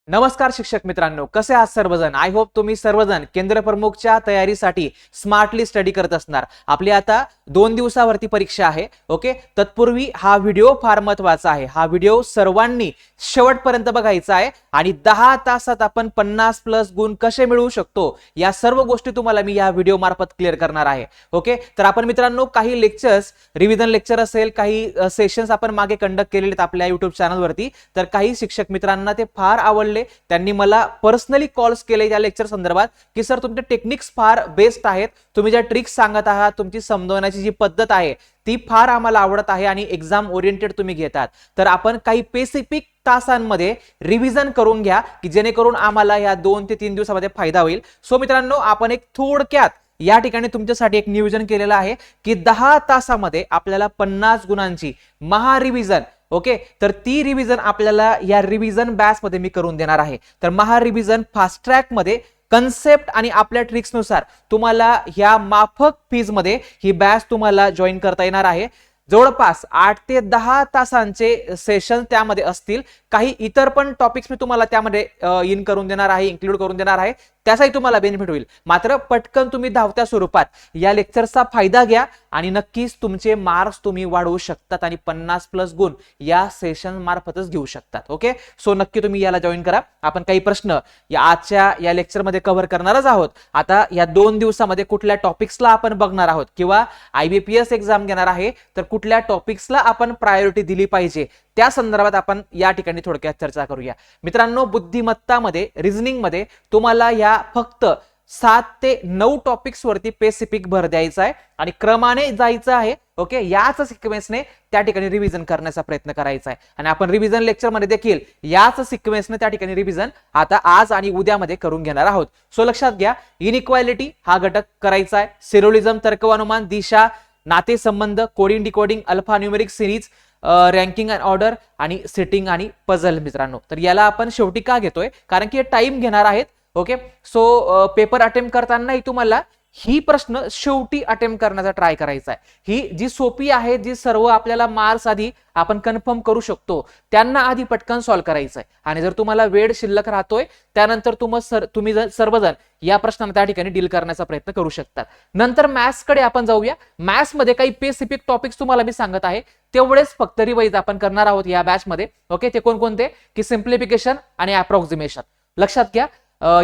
नमस्कार शिक्षक मित्रांनो, कसे आहात सर्वजण? आय होप तुम्ही सर्वजण केंद्र प्रमुखच्या तयारीसाठी स्मार्टली स्टडी करत असणार. आपली आता 2 दिवसावरती परीक्षा आहे. ओके, तत्पूर्वी हा व्हिडिओ फार महत्त्वाचा आहे. हा व्हिडिओ सर्वांनी शेवटपर्यंत बघायचा आहे आणि 10 तासात आपण 50+ गुण कसे मिळवू शकतो या सर्व गोष्टी तुम्हाला मी या व्हिडिओ मार्फत क्लिअर करणार आहे. ओके, तर आपण मित्रांनो काही लेक्चर्स, रिव्हिजन लेक्चर असेल, काही सेशन्स आपण मागे कंडक्ट केलेले आहेत आपल्या युट्यूब चॅनलवरती. तर काही शिक्षक मित्रांना ते फार आवडले. त्यांनी मला पर्सनली कॉल्स केले या लेक्चर संदर्भात की सर तुमचे टेक्निक्स फार बेस्ट आहेत, तुम्ही ज्या ट्रिक्स सांगत आहात, तुमची समजवण्याची जी पद्धत आहे ती फार आम्हाला आवडत आहे आणि एक्झाम ओरिएंटेड तुम्ही घेतात. तर आपण काही स्पेसिफिक तासांमध्ये रिव्हिजन करून घ्या की जेणेकरून आम्हाला या 2 ते 3 दिवसामध्ये फायदा होईल. सो मित्रांनो, आपण एक थोडक्यात या ठिकाणी तुमच्यासाठी एक नियोजन केलेलं आहे की 10 तासामध्ये आपल्याला 50 गुणांची महारिव्हिजन, ओके, तर ती रिव्हिजन आपल्याला या रिव्हिजन बॅच मध्ये मी करून देणार आहे. तर महारिव्हिजन फास्ट ट्रॅक मध्ये कन्सेप्ट आणि आपल्या ट्रिक्सनुसार तुम्हाला ह्या माफक फीज मध्ये ही बॅच तुम्हाला जॉईन करता येणार आहे. जवळपास 8 ते 10 तासांचे सेशन त्यामध्ये असतील. काही इतर पण टॉपिक्स मी तुम्हाला त्यामध्ये इन करून देणार आहे, इन्क्लूड करून देणार आहे, त्याचाही तुम्हाला बेनिफिट होईल. मात्र पटकन तुम्ही धावत्या स्वरूपात या लेक्चरचा फायदा घ्या आणि नक्कीच तुमचे मार्क्स तुम्ही वाढवू शकतात आणि 50+ गुण या सेशन मार्फतच घेऊ शकतात. ओके, सो नक्की तुम्ही याला जॉईन करा. आपण काही प्रश्न या आजच्या या लेक्चरमध्ये कव्हर करणारच आहोत. आता या 2 दिवसामध्ये कुठल्या टॉपिक्सला आपण बघणार आहोत किंवा IBPS एक्झाम घेणार आहे तर कुठल्या टॉपिक्सला आपण प्रायोरिटी दिली पाहिजे त्या संदर्भात आपण या ठिकाणी थोडक्यात चर्चा करूया. मित्रांनो, बुद्धिमत्तामध्ये, रिझनिंग मध्ये तुम्हाला या फक्त 7 ते 9 टॉपिक्स वरती स्पेसिफिक भर द्यायचा आहे आणि क्रमाने जायचं आहे. ओके, याच सिक्वेन्सने त्या ठिकाणी रिव्हिजन करण्याचा प्रयत्न करायचा आहे आणि आपण रिव्हिजन लेक्चर मध्ये देखील याच सिक्वेन्सने त्या ठिकाणी रिव्हिजन आता आज आणि उद्यामध्ये करून घेणार आहोत. सो लक्षात घ्या, इनइक्वालिटी हा घटक करायचा आहे, सिरोलिझम, तर्कवानुमान, दिशा, नातेसंबंध, coding decoding, alpha numeric series, ranking and order आणि सिटिंग आणि पझल. मित्रांनो, तर याला आपण शेवटी का घेतोय? कारण की हे टाइम घेणार आहेत. ओके, सो पेपर अटेम्प्ट करतानाही तुम्हाला ही प्रश्न शेवटी अटेम्प्ट करण्याचा ट्राय करायचा आहे. ही जी सोपी आहे, जी सर्व आपल्याला मार्क्स आधी आपण कन्फर्म करू शकतो त्यांना आधी पटकन सॉल्व्ह करायचं आहे आणि जर तुम्हाला वेळ शिल्लक राहतोय त्यानंतर तुम्ही सर्वजण या प्रश्नांना त्या ठिकाणी डील करण्याचा प्रयत्न करू शकतात. नंतर मॅथ्स कडे आपण जाऊया. मॅथ्स मध्ये काही स्पेसिफिक टॉपिक्स तुम्हाला मी सांगत आहे, तेवढेच फक्त रिवाइज आपण करणार आहोत या बॅच मध्ये. ओके, ते कोणकोणते की सिम्प्लिफिकेशन आणि अप्रॉक्सिमेशन. लक्षात घ्या,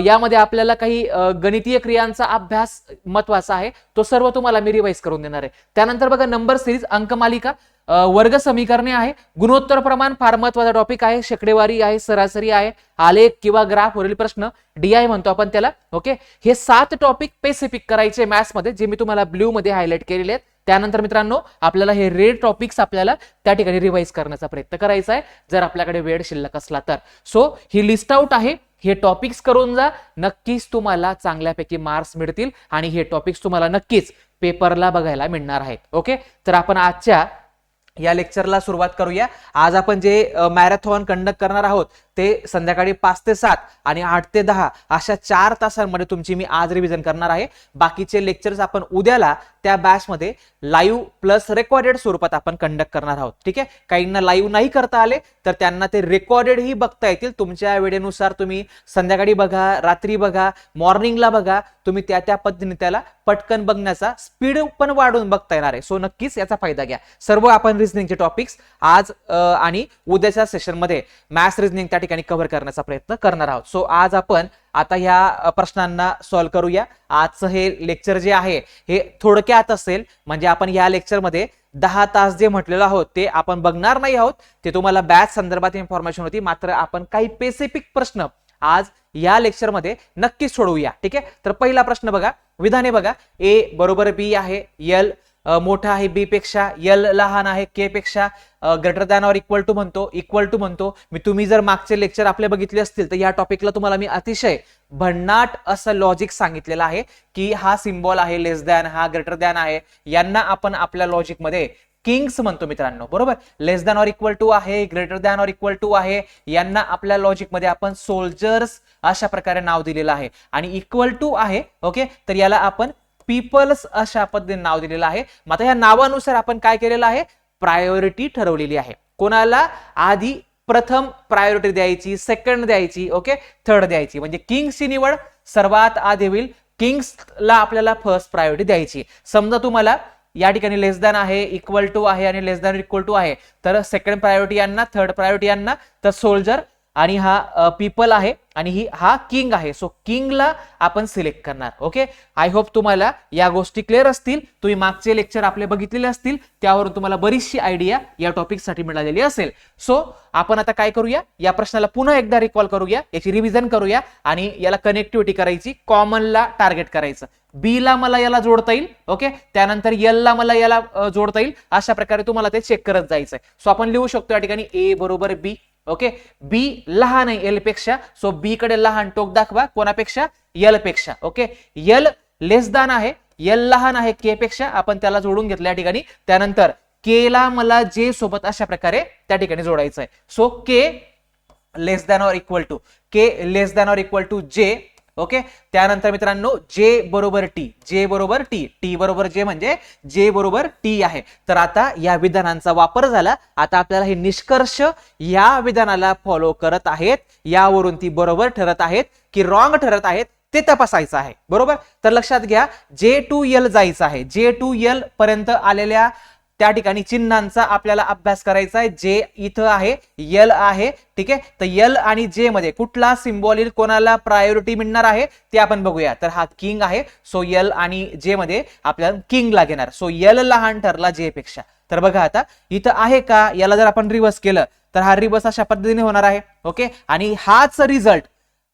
यामध्ये आपल्याला काही गणितीय क्रियांचा अभ्यास महत्वाचा आहे, तो सर्व तुम्हाला मी रिवाइज करून देणार आहे. त्यानंतर बघा, नंबर सिरीज, अंकमालिका, वर्ग समीकरणे आहे, गुणोत्तर प्रमाण फार महत्वाचा टॉपिक आहे, शेकडेवारी आहे, सरासरी आहे, आलेख किंवा ग्राफ वरील प्रश्न, DI म्हणतो आपण त्याला. ओके, हे 7 टॉपिक स्पेसिफिक करायचे मॅथ्स मध्ये, जे मी तुम्हाला ब्ल्यू मध्ये हायलाइट केलेले आहेत. त्यानंतर मित्रांनो, आपल्याला हे रेड टॉपिक्स आपल्याला त्या ठिकाणी रिवाइज करण्याचा प्रयत्न करायचा आहे जर आपल्याकडे वेळ शिल्लक असला तर. सो ही लिस्ट आउट आहे, हे टॉपिक्स करून जा, नक्कीच तुम्हाला चांगल्यापैकी मार्क्स मिळतील आणि हे टॉपिक्स तुम्हाला नक्कीच पेपरला बघायला मिळणार आहेत. ओके, तर आपण आजच्या या लेक्चरला सुरुवात करूया. आज आपण जे मॅरेथॉन कंडक्ट करणार आहोत ते संध्याकाळी 5 ते 7 आणि 8 ते 10 अशा 4 तासांमध्ये तुमची मी आज रिव्हिजन करणार आहे. बाकीचे लेक्चर्स आपण उद्याला त्या बॅच मध्ये लाईव्ह प्लस रेकॉर्डेड स्वरूपात आपण कंडक्ट करणार आहोत. ठीक आहे, काहींना लाईव्ह नाही करता आले तर त्यांना ते रेकॉर्डेड ही बघता येतील. तुमच्या वेळेनुसार तुम्ही संध्याकाळी बघा, रात्री बघा, मॉर्निंगला बघा, तुम्ही त्या पद्धतीने त्याला पटकन बघण्याचा स्पीड पण वाढवून बघता येणार आहे. सो नक्कीच याचा फायदा घ्या. सर्व आपण रिझनिंगचे टॉपिक्स आज आणि उद्याच्या सेशन मध्ये मॅथ्स रिझनिंग त्या ठिकाणी कव्हर करण्याचा प्रयत्न करणार आहोत. सो आज आपण आता ह्या प्रश्नांना सॉल्व्ह करूया. आजचं हे लेक्चर जे आहे हे थोडक्यात असेल, म्हणजे आपण या लेक्चरमध्ये 10 तास जे म्हटलेलं आहोत ते आपण बघणार नाही आहोत. ते तुम्हाला बॅच संदर्भात इन्फॉर्मेशन होती, मात्र आपण काही स्पेसिफिक प्रश्न आज या लेक्चरमध्ये नक्कीच सोडवूया. ठीक आहे, तर पहिला प्रश्न बघा, विधाने बघा, A बरोबर B आहे, L मोठा आहे B पेक्षा, L लहान आहे K पेक्षा, greater than or equal to म्हणतो, इक्वल टू म्हणतो. मी तुम्ही जर मागचे लेक्चर आपले बघितले असतील तर या टॉपिकला तुम्हाला मी अतिशय भन्नाट असं लॉजिक सांगितलेलं आहे की हा सिम्बॉल आहे लेस दॅन, हा ग्रेटर दॅन आहे, यांना आपण आपल्या लॉजिक मध्ये किंग्स म्हणतो मित्रांनो. बरोबर, less than or equal to आहे, greater than or equal to आहे, यांना आपल्या लॉजिक मध्ये आपण सोल्जर्स अशा प्रकारे नाव दिलेलं आहे. आणि इक्वल टू आहे, ओके, तर याला आपण पीपल्स अशा पद्धतीने नाव दिलेलं आहे. मात्र या नावानुसार आपण काय केलेलं आहे, प्रायोरिटी ठरवलेली आहे. कोणाला आधी प्रथम प्रायोरिटी द्यायची, सेकंड द्यायची, ओके, थर्ड द्यायची. म्हणजे किंग्सची निवड सर्वात आधी होईल, किंग्सला आपल्याला फर्स्ट प्रायोरिटी द्यायची. समजा तुम्हाला या ठिकाणी लेस दॅन आहे, इक्वल टू आहे आणि लेस दॅन इक्वल टू आहे, तर सेकंड प्रायोरिटी यांना, थर्ड प्रायोरिटी यांना, तर सोल्जर आणि हा पीपल आहे आणि हा किंग आहे. सो किंगला आपण सिलेक्ट करणार. ओके, आय होप तुम्हाला या गोष्टी क्लिअर असतील. तुम्ही मागचे लेक्चर आपले बघितलेले असतील, त्यावरून तुम्हाला बरीचशी आयडिया या टॉपिकसाठी मिळालेली असेल. सो आपण आता काय करूया, या प्रश्नाला पुन्हा एकदा रिकॉल करूया, याची रिव्हिजन करूया आणि याला कनेक्टिव्हिटी करायची, कॉमनला टार्गेट करायचं. बी ला मला याला जोडता येईल, ओके, त्यानंतर एल ला मला याला जोडता येईल, अशा प्रकारे तुम्हाला ते चेक करत जायचंय. सो आपण लिहू शकतो या ठिकाणी ए बरोबर बी. ओके, बी लहान आहे एल पेक्षा, सो बी कडे लहान टोक दाखवा, कोणापेक्षा, एल पेक्षा. ओके, एल लेस दॅन आहे, एल लहान आहे के पेक्षा, आपण त्याला जोडून घेतलं या ठिकाणी. त्यानंतर के ला मला जे सोबत अशा प्रकारे त्या ठिकाणी जोडायचं आहे. So k less than or equal to, k less than or equal to j. Okay, त्यानंतर मित्रांनो जे बरोबर टी, जे बरोबर टी, टी बरोबर जे म्हणजे जे बरोबर टी आहे. तर आता या विधानांचा वापर झाला. आता आपल्याला हे निष्कर्ष या विधानाला फॉलो करत आहेत, यावरून ती बरोबर ठरत आहेत की रॉंग ठरत आहेत ते तपासायचं आहे. बरोबर, तर लक्षात घ्या, जे टू एल जायचं आहे, जे टू एल पर्यंत आलेल्या त्या ठिकाणी चिन्हांचा आपल्याला अभ्यास करायचा आहे. जे इथं आहे, एल आहे, ठीक आहे. तर एल आणि जे मध्ये कुठला सिम्बॉल येईल, कोणाला प्रायोरिटी मिळणार आहे ते आपण बघूया. तर हा किंग आहे, सो एल आणि जे मध्ये आपल्याला किंगला घेणार. सो एल लहान ठरला जे पेक्षा. तर बघा आता इथं आहे का, याला जर आपण रिव्हर्स केलं तर हा रिव्हर्स अशा पद्धतीने होणार आहे. ओके, आणि हाच रिझल्ट,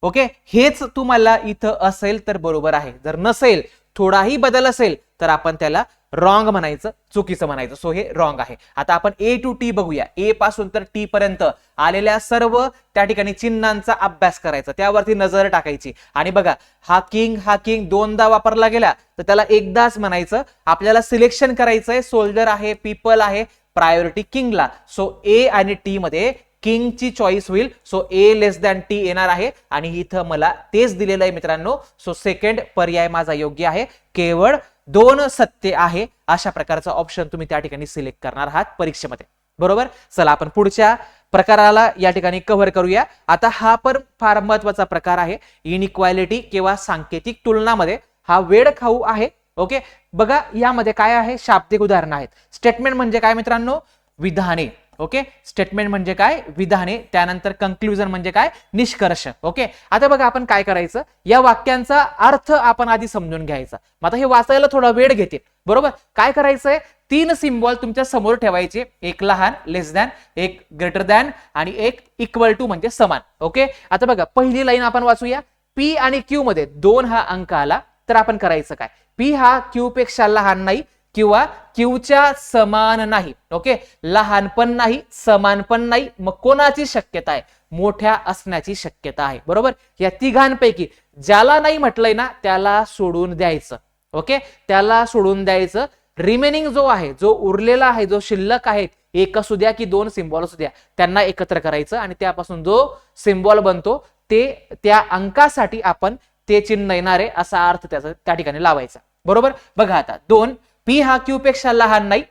ओके, हेच तुम्हाला इथं असेल तर बरोबर आहे. जर नसेल, थोडाही बदल असेल, तर आपण त्याला रॉंग म्हणायचं, चुकीचं म्हणायचं. सो हे रॉंग आहे. आता आपण ए टू टी बघूया. ए पासून तर टी पर्यंत आलेल्या सर्व त्या ठिकाणी चिन्हांचा अभ्यास करायचा, त्यावरती नजर टाकायची. आणि बघा, हा किंग दोनदा वापरला गेला, तर त्याला एकदाच म्हणायचं. आपल्याला सिलेक्शन करायचंय, सोल्जर आहे, पीपल आहे, प्रायोरिटी किंगला. सो ए आणि टी मध्ये किंगची चॉईस होईल. सो ए लेस दॅन टी येणार आहे आणि इथं मला तेच दिलेलं आहे मित्रांनो. सो सेकंड पर्याय माझा योग्य आहे. केवळ दोन सत्य आहे अशा प्रकारचा ऑप्शन तुम्ही त्या ठिकाणी सिलेक्ट करणार आहात परीक्षेमध्ये. बरोबर, चला आपण पुढच्या प्रकाराला या ठिकाणी कव्हर करूया. आता हा पण फार महत्वाचा प्रकार आहे, इनइक्वालिटी किंवा सांकेतिक तुलनामध्ये हा वेळ खाऊ आहे. ओके, बघा यामध्ये काय आहे, शाब्दिक उदाहरण आहेत. स्टेटमेंट म्हणजे काय मित्रांनो, विधाने. ओके, स्टेटमेंट म्हणजे काय, विधाने. त्यानंतर कंक्लुजन म्हणजे काय, निष्कर्ष. ओके, आता बघा आपण काय करायचं, या वाक्यांचा अर्थ आपण आधी समजून घ्यायचा. मग आता हे वाचायला थोडा वेळ घेते. बरोबर, काय करायचंय, तीन सिम्बॉल तुमच्या समोर ठेवायचे, एक लहान लेस दॅन, एक ग्रेटर दॅन आणि एक इक्वल टू म्हणजे समान. ओके, आता बघा पहिली लाईन आपण वाचूया. पी आणि क्यू मध्ये 2 हा अंक आला, तर आपण करायचं काय, पी हा क्यू पेक्षा लहान नाही किंवा क्यूच्या समान नाही. ओके, लहान पण नाही, समान पण नाही. मग कोणाची शक्यता आहे, मोठ्या असण्याची शक्यता आहे. बरोबर, या तिघांपैकी ज्याला नाही म्हटलंय ना त्याला सोडून द्यायचं. ओके, त्याला सोडून द्यायचं. रिमेनिंग जो आहे, जो उरलेला आहे, जो शिल्लक आहे, एक असू द्या की दोन सिम्बॉल असू द्या, त्यांना एकत्र करायचं आणि त्यापासून जो सिम्बॉल बनतो ते त्या अंकासाठी आपण ते चिन्ह येणार आहे असा अर्थ त्याचा त्या ठिकाणी लावायचा. बरोबर, बघा आता 2, पी हा क्यू पेक्षा लहान नाही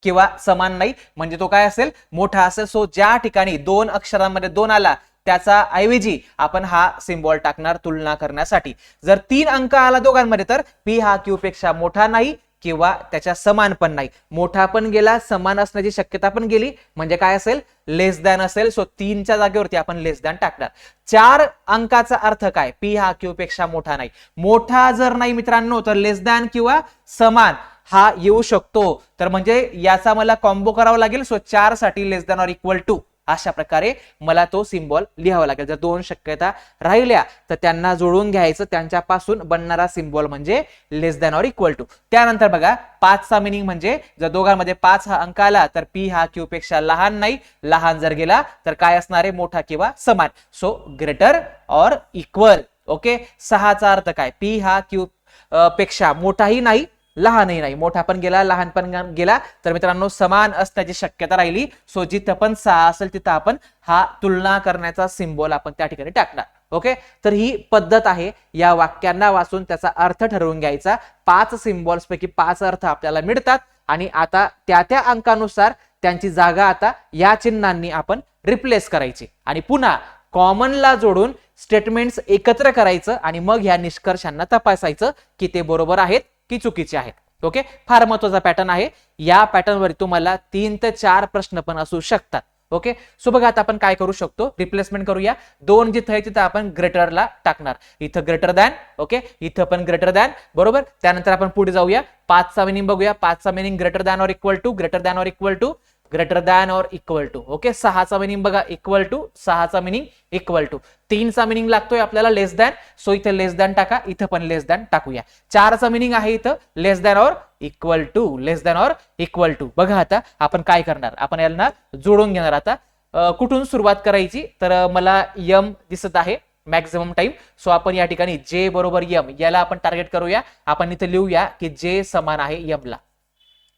किंवा समान नाही, म्हणजे तो काय असेल, मोठा असेल. सो ज्या ठिकाणी 2 अक्षरांमध्ये 2 आला त्याचा ऐवजी आपण हा सिम्बॉल टाकणार तुलना करण्यासाठी. जर 3 अंक आला दोघांमध्ये, तर पी हा क्यू पेक्षा मोठा नाही किंवा त्याच्या समान पण नाही. मोठा पण गेला, समान असण्याची शक्यता पण गेली, म्हणजे काय असेल, लेस दॅन असेल. सो 3च्या जागेवरती आपण लेस दॅन टाकणार. 4 अंकाचा अर्थ काय, पी हा क्यू पेक्षा मोठा नाही. मोठा जर नाही मित्रांनो, तर लेस दॅन किंवा समान हा येऊ शकतो. तर म्हणजे याचा मला कॉम्बो करावा लागेल. सो 4 साठी लेस दॅन ऑर इक्वल टू अशा प्रकारे मला तो सिम्बॉल लिहावा लागेल. जर 2 शक्यता राहिल्या तर त्यांना जोडून घ्यायचं, त्यांच्यापासून बनणारा सिम्बॉल म्हणजे लेस दॅन ऑर इक्वल टू. त्यानंतर बघा 5चा मिनिंग म्हणजे जर दोघांमध्ये 5 हा अंक आला तर पी हा क्यू पेक्षा लहान नाही, लहान जर गेला तर काय असणार आहे, मोठा किंवा समान. So greater or equal. Okay, 6चा अर्थ काय, पी हा क्यू पेक्षा मोठाही नाही, लहानही नाही. मोठा पण गेला, लहान पण गेला, तर मित्रांनो समान असण्याची शक्यता राहिली. सो जिथं पण 6 असेल तिथं आपण हा तुलना करण्याचा सिम्बॉल आपण त्या ठिकाणी टाकणार. ओके, तर ही पद्धत आहे या वाक्यांना वाचून त्याचा अर्थ ठरवून घ्यायचा. 5 सिम्बॉल्स पैकी 5 अर्थ आपल्याला मिळतात आणि आता त्या अंकानुसार त्यांची जागा आता या चिन्हांनी आपण रिप्लेस करायची आणि पुन्हा कॉमनला जोडून स्टेटमेंट्स एकत्र करायचं आणि मग ह्या निष्कर्षांना तपासायचं की ते बरोबर आहेत की चुकीचे आहेत. ओके, फार महत्वाचा पॅटर्न आहे. या पॅटर्नवर तुम्हाला 3 ते 4 प्रश्न पण असू शकतात. ओके, सो बघा आता आपण काय करू शकतो, रिप्लेसमेंट करूया. 2 जिथं आहे तिथं आपण ग्रेटरला टाकणार. इथं ग्रेटर दॅन, ओके, इथं पण ग्रेटर दॅन, बरोबर. त्यानंतर आपण पुढे जाऊया. 5चा मिनिंग बघूया. 5चा meaning greater than or equal to, greater than or equal to, greater than or equal to. Okay, 6चा मिनिंग बघा इक्वल टू, 6चा मिनिंग इक्वल टू. 3चा मिनिंग लागतोय आपल्याला लेस दॅन, सो इथं लेस दॅन टाका, इथं पण लेस दॅन टाकूया. 4चा मिनिंग आहे इथं less than or equal to, less than or equal to. बघा आता आपण काय करणार, आपण यांना जोडून घेणार. आता कुठून सुरुवात करायची, तर मला यम दिसत आहे मॅक्झिमम टाइम, सो आपण या ठिकाणी जे बरोबर यम याला आपण टार्गेट करूया. आपण इथे लिहूया की जे समान आहे यमला,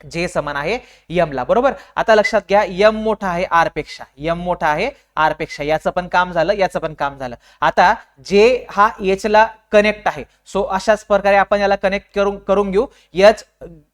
जे समान आहे यमला, बरोबर. आता लक्षात घ्या यम मोठा आहे आर पेक्षा, यम मोठा आहे आर पेक्षा. याचं पण काम झालं, याचं पण काम झालं. आता जे हा एच ला कनेक्ट आहे, सो अशाच प्रकारे आपण याला कनेक्ट करून घेऊ. H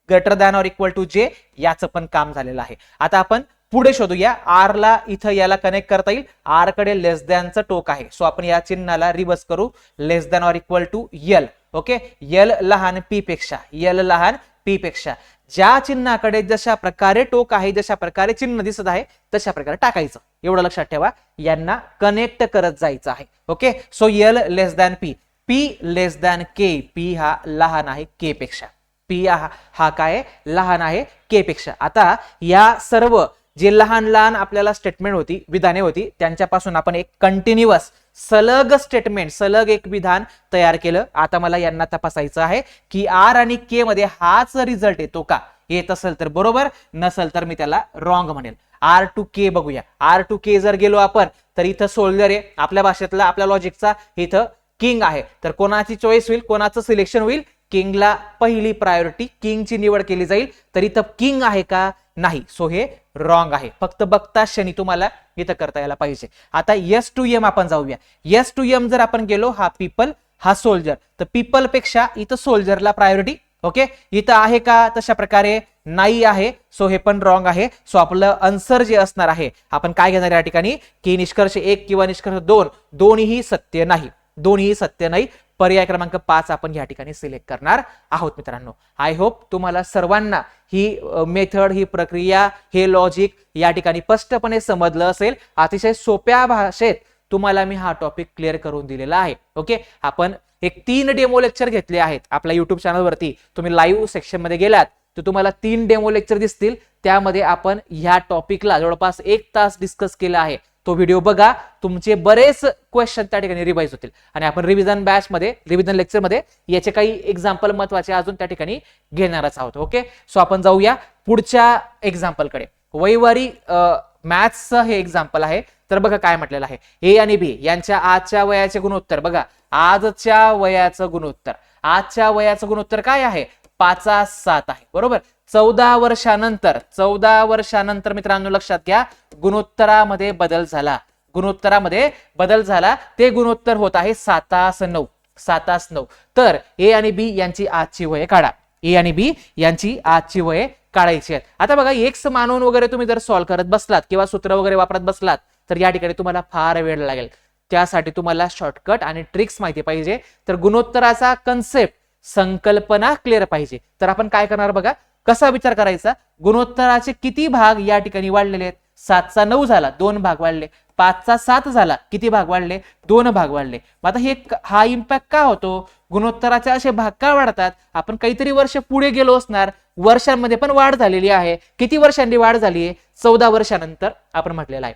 greater than or equal to j, याचं पण काम झालेलं आहे. आता आपण पुढे शोधूया. आर ला इथं याला कनेक्ट करता येईल, आर कडे लेस दॅनचं टोक आहे, सो आपण या चिन्हाला रिव्हर्स करू, less than or equal to L. Okay, L लहान पी पेक्षा, यल लहान पी पेक्षा. ज्या चिन्हाकडे जशा प्रकारे टोक आहे, जशा प्रकारे चिन्ह दिसत आहे तशा प्रकारे टाकायचं. एवढं लक्षात ठेवा, यांना कनेक्ट करत जायचं आहे. ओके, सो यल लेस दॅन पी, पी लेस दॅन के, पी हा लहान आहे के पेक्षा, पी हा काय लहान आहे के पेक्षा. आता या सर्व जे लहान लहान आपल्याला स्टेटमेंट होती, विधाने होती, त्यांच्यापासून आपण एक कंटिन्युअस सलग स्टेटमेंट, सलग एक विधान तयार केलं. आता मला यांना तपासायचं आहे की आर आणि के मध्ये हाच रिझल्ट येतो का. येत असेल तर बरोबर, नसेल तर मी त्याला रॉंग म्हणेल. आर टू के बघूया. आर टू के जर गेलो आपण तर इथं सोल्जर आहे, आपल्या भाषेतला आपल्या लॉजिकचा इथं किंग आहे. तर कोणाची चॉईस होईल, कोणाचं सिलेक्शन होईल, किंगला पहिली प्रायोरिटी, किंगची निवड केली जाईल. तर इथं किंग आहे का, नाही, सो हे रॉंग आहे. फक्त बघता क्षणी तुम्हाला इथं करता यायला पाहिजे. आता एस टू एम आपण जाऊया. एस टू एम जर आपण गेलो, हा पीपल हा सोल्जर, तर पीपल पेक्षा इथं सोल्जरला प्रायोरिटी. ओके, इथं आहे का तशा प्रकारे, नाही आहे, सो हे पण रॉंग आहे. सो आपलं आन्सर जे असणार आहे, आपण काय घेणार या ठिकाणी की निष्कर्ष 1 किंवा निष्कर्ष 2 दोन्हीही सत्य नाही, दोन्हीही सत्य नाही. पर्याय क्रमांक 5 आपण या ठिकाणी सिलेक्ट करणार आहोत. मित्रांनो, आय होप तुम्हाला सर्वांना ही मेथड, ही प्रक्रिया, हे लॉजिक या ठिकाणी स्पष्टपणे समजलं असेल. अतिशय सोप्या भाषेत तुम्हाला मी हा टॉपिक क्लिअर करून दिलेला आहे. ओके, आपण एक 3 डेमो लेक्चर घेतले आहेत आपल्या युट्यूब चॅनलवरती. तुम्ही लाईव्ह सेक्शन मध्ये गेलात तर तुम्हाला 3 डेमो लेक्चर दिसतील. त्यामध्ये आपण ह्या टॉपिकला जवळपास 1 तास डिस्कस केला आहे. तो व्हिडिओ बघा, तुमचे बरेच क्वेश्चन त्या ठिकाणी रिवाइज होतील. आणि आपण रिव्हिजन बॅच मध्ये, रिव्हिजन लेक्चर मध्ये याचे काही एक्झाम्पल महत्वाचे अजून त्या ठिकाणी घेणारच आहोत. ओके, सो आपण जाऊया पुढच्या एक्झाम्पल कडे. वैवारी मॅथ्सचं हे एक्झाम्पल आहे. तर बघा काय म्हटलेलं आहे, ए आणि बी यांच्या आजच्या वयाचे गुणोत्तर. बघा, आजच्या वयाचं गुणोत्तर, आजच्या वयाचं गुणोत्तर काय आहे, 5:7 आहे, बरोबर. 14 वर्षानंतर, 14 वर्षानंतर मित्रांनो लक्षात घ्या, गुणोत्तरामध्ये बदल झाला, गुणोत्तरामध्ये बदल झाला. ते गुणोत्तर होत आहे 7:9, 7:9. तर ए आणि बी यांची आजची वये काढा, ए आणि बी यांची आजची वये काढायची आहेत. आता बघा, एक्स मानून वगैरे तुम्ही जर सॉल्व्ह करत बसलात किंवा सूत्र वगैरे वापरत बसलात तर या ठिकाणी तुम्हाला फार वेळ लागेल. त्यासाठी तुम्हाला शॉर्टकट आणि ट्रिक्स माहिती पाहिजे. तर गुणोत्तराचा कन्सेप्ट, संकल्पना क्लिअर पाहिजे. तर आपण काय करणार बघा, कसा विचार करायचा, गुणोत्तराचे किती भाग या ठिकाणी वाढलेले आहेत, 7:9 झाला, 2 भाग वाढले. 5:7 झाला, किती भाग वाढले, 2 भाग वाढले. आता हा इम्पॅक्ट का होतो, गुणोत्तराचे असे भाग का वाढतात, आपण काहीतरी वर्ष पुढे गेलो असणार, वर्षांमध्ये पण वाढ झालेली आहे. किती वर्षांनी वाढ झाली आहे, 14 वर्षानंतर आपण म्हटलेला आहे.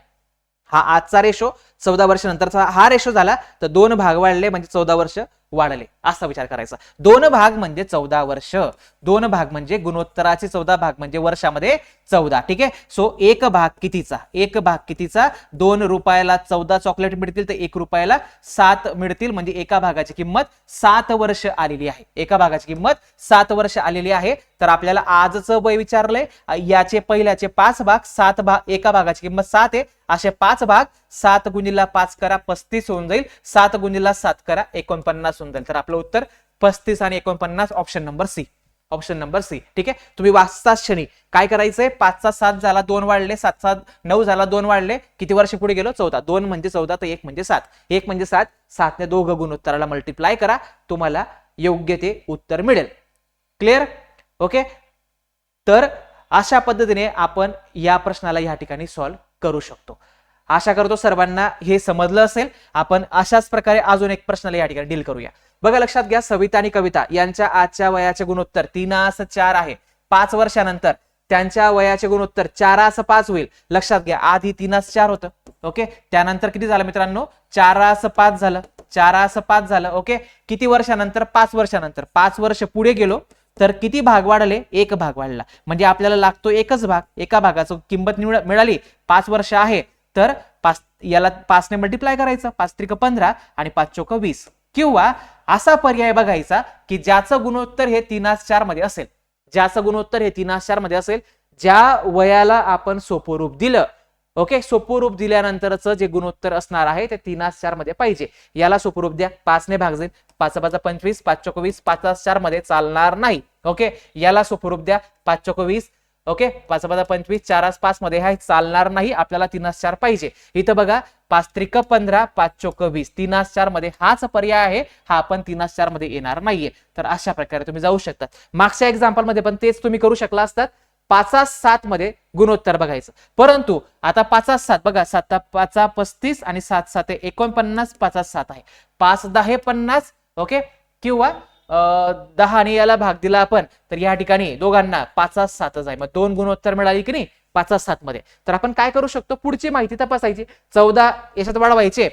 हा आजचा रेशो 14 वर्षानंतरचा हा रेशो झाला, तर 2 भाग वाढले म्हणजे 14 वर्ष वाढले, असा विचार करायचा. 2 भाग म्हणजे 14 वर्ष, 2 भाग म्हणजे गुणोत्तराचे 14 भाग म्हणजे वर्षामध्ये 14. ठीक आहे, सो 1 भाग कितीचा, 1 भाग कितीचा, 2 रुपयाला 14 चॉकलेट मिळतील तर 1 रुपयाला 7 मिळतील, म्हणजे एका भागाची किंमत 7 वर्ष आलेली आहे, एका भागाची किंमत 7 वर्ष आलेली आहे. तर आपल्याला आजचं वय विचारलंय, याचे पहिल्याचे 5 भाग, 7 भाग, एका भागाची किंमत 7 आहे, असे 5 भाग, 7 गुणिले 5 करा 35 होऊन जाईल, 7 गुणिले 7 करा 49 होऊन जाईल. तर आपलं उत्तर 35 आणि 49, option number c. Option number c. ठीक आहे, तुम्ही वाचताच क्षणी काय करायचंय, 5 चा 7 झाला 2 वाढले, 7 चा 9 झाला 2 वाढले, किती वर्ष पुढे गेलो 14. 2 म्हणजे 14 तर 1 म्हणजे 7, 1 म्हणजे 7, 7 ने दोघं गुणोत्तराला मल्टिप्लाय करा, तुम्हाला योग्य ते उत्तर मिळेल. क्लिअर? ओके, तर अशा पद्धतीने आपण या प्रश्नाला या ठिकाणी सॉल्व्ह करू शकतो. आशा करतो सर्वांना हे समजलं असेल. आपण अशाच प्रकारे अजून एक प्रश्नाला या ठिकाणी डील करूया. बघा, लक्षात घ्या, सविता आणि कविता यांच्या आजच्या वयाचे गुणोत्तर 3:4 आहे. 5 वर्षानंतर त्यांच्या वयाचे गुणोत्तर 4:5 होईल. लक्षात घ्या, आधी 3:4 होतं. ओके, त्यानंतर किती झालं मित्रांनो, 4:5 झालं, 4:5 झालं. ओके, किती वर्षानंतर, 5 वर्षानंतर. 5 वर्ष पुढे गेलो तर किती भाग वाढले, 1 भाग वाढला. म्हणजे आपल्याला लागतो एकच भाग. एका भागाचं किंमत मिळाली, 5 वर्ष आहे, तर 5 याला 5 ने मल्टिप्लाय करायचं, 5 त्रिक 15 आणि 5 चौक 20. किंवा असा पर्याय बघायचा की ज्याचं गुणोत्तर हे 3:4 मध्ये असेल, ज्याचं गुणोत्तर हे 3:4 मध्ये असेल, ज्या वयाला आपण सोपं रूप दिलं. ओके, सोपं रूप दिल्यानंतरचं जे गुणोत्तर असणार आहे ते 3:4 मध्ये पाहिजे. याला सोपं रूप द्या, 5 ने भाग जाईल, 5 5 25, 5 चौक 20, 5:4 मध्ये चालणार नाही. ओके, याला सोपं रूप द्या, 5 चौक 20, ओके, 5 5 25, 4:5 मध्ये हा चालणार नाही, आपल्याला 3:4 पाहिजे. इथं बघा, 5 त्रिक 15, 5 चौक 20, 3:4 मध्ये हाच पर्याय आहे, हा आपण 3:4 मध्ये येणार नाहीये. तर अशा प्रकारे तुम्ही जाऊ शकता. मागच्या एक्झाम्पल मध्ये पण तेच तुम्ही करू शकला असतात. 5:7 मध्ये गुणोत्तर बघायचं, परंतु आता 5:7 बघा, 7 5 35 आणि 7 7 49, 5:7 आहे, 5 10 50. ओके, किंवा 10 आणि याला भाग दिला आपण, तर या ठिकाणी दोघांना 5:7 आहे. मग 2 गुणोत्तर मिळाली की नाही 5:7 मध्ये. तर आपण काय करू शकतो, पुढची माहिती तपासायची. 14 याच्यात वाढवायचे.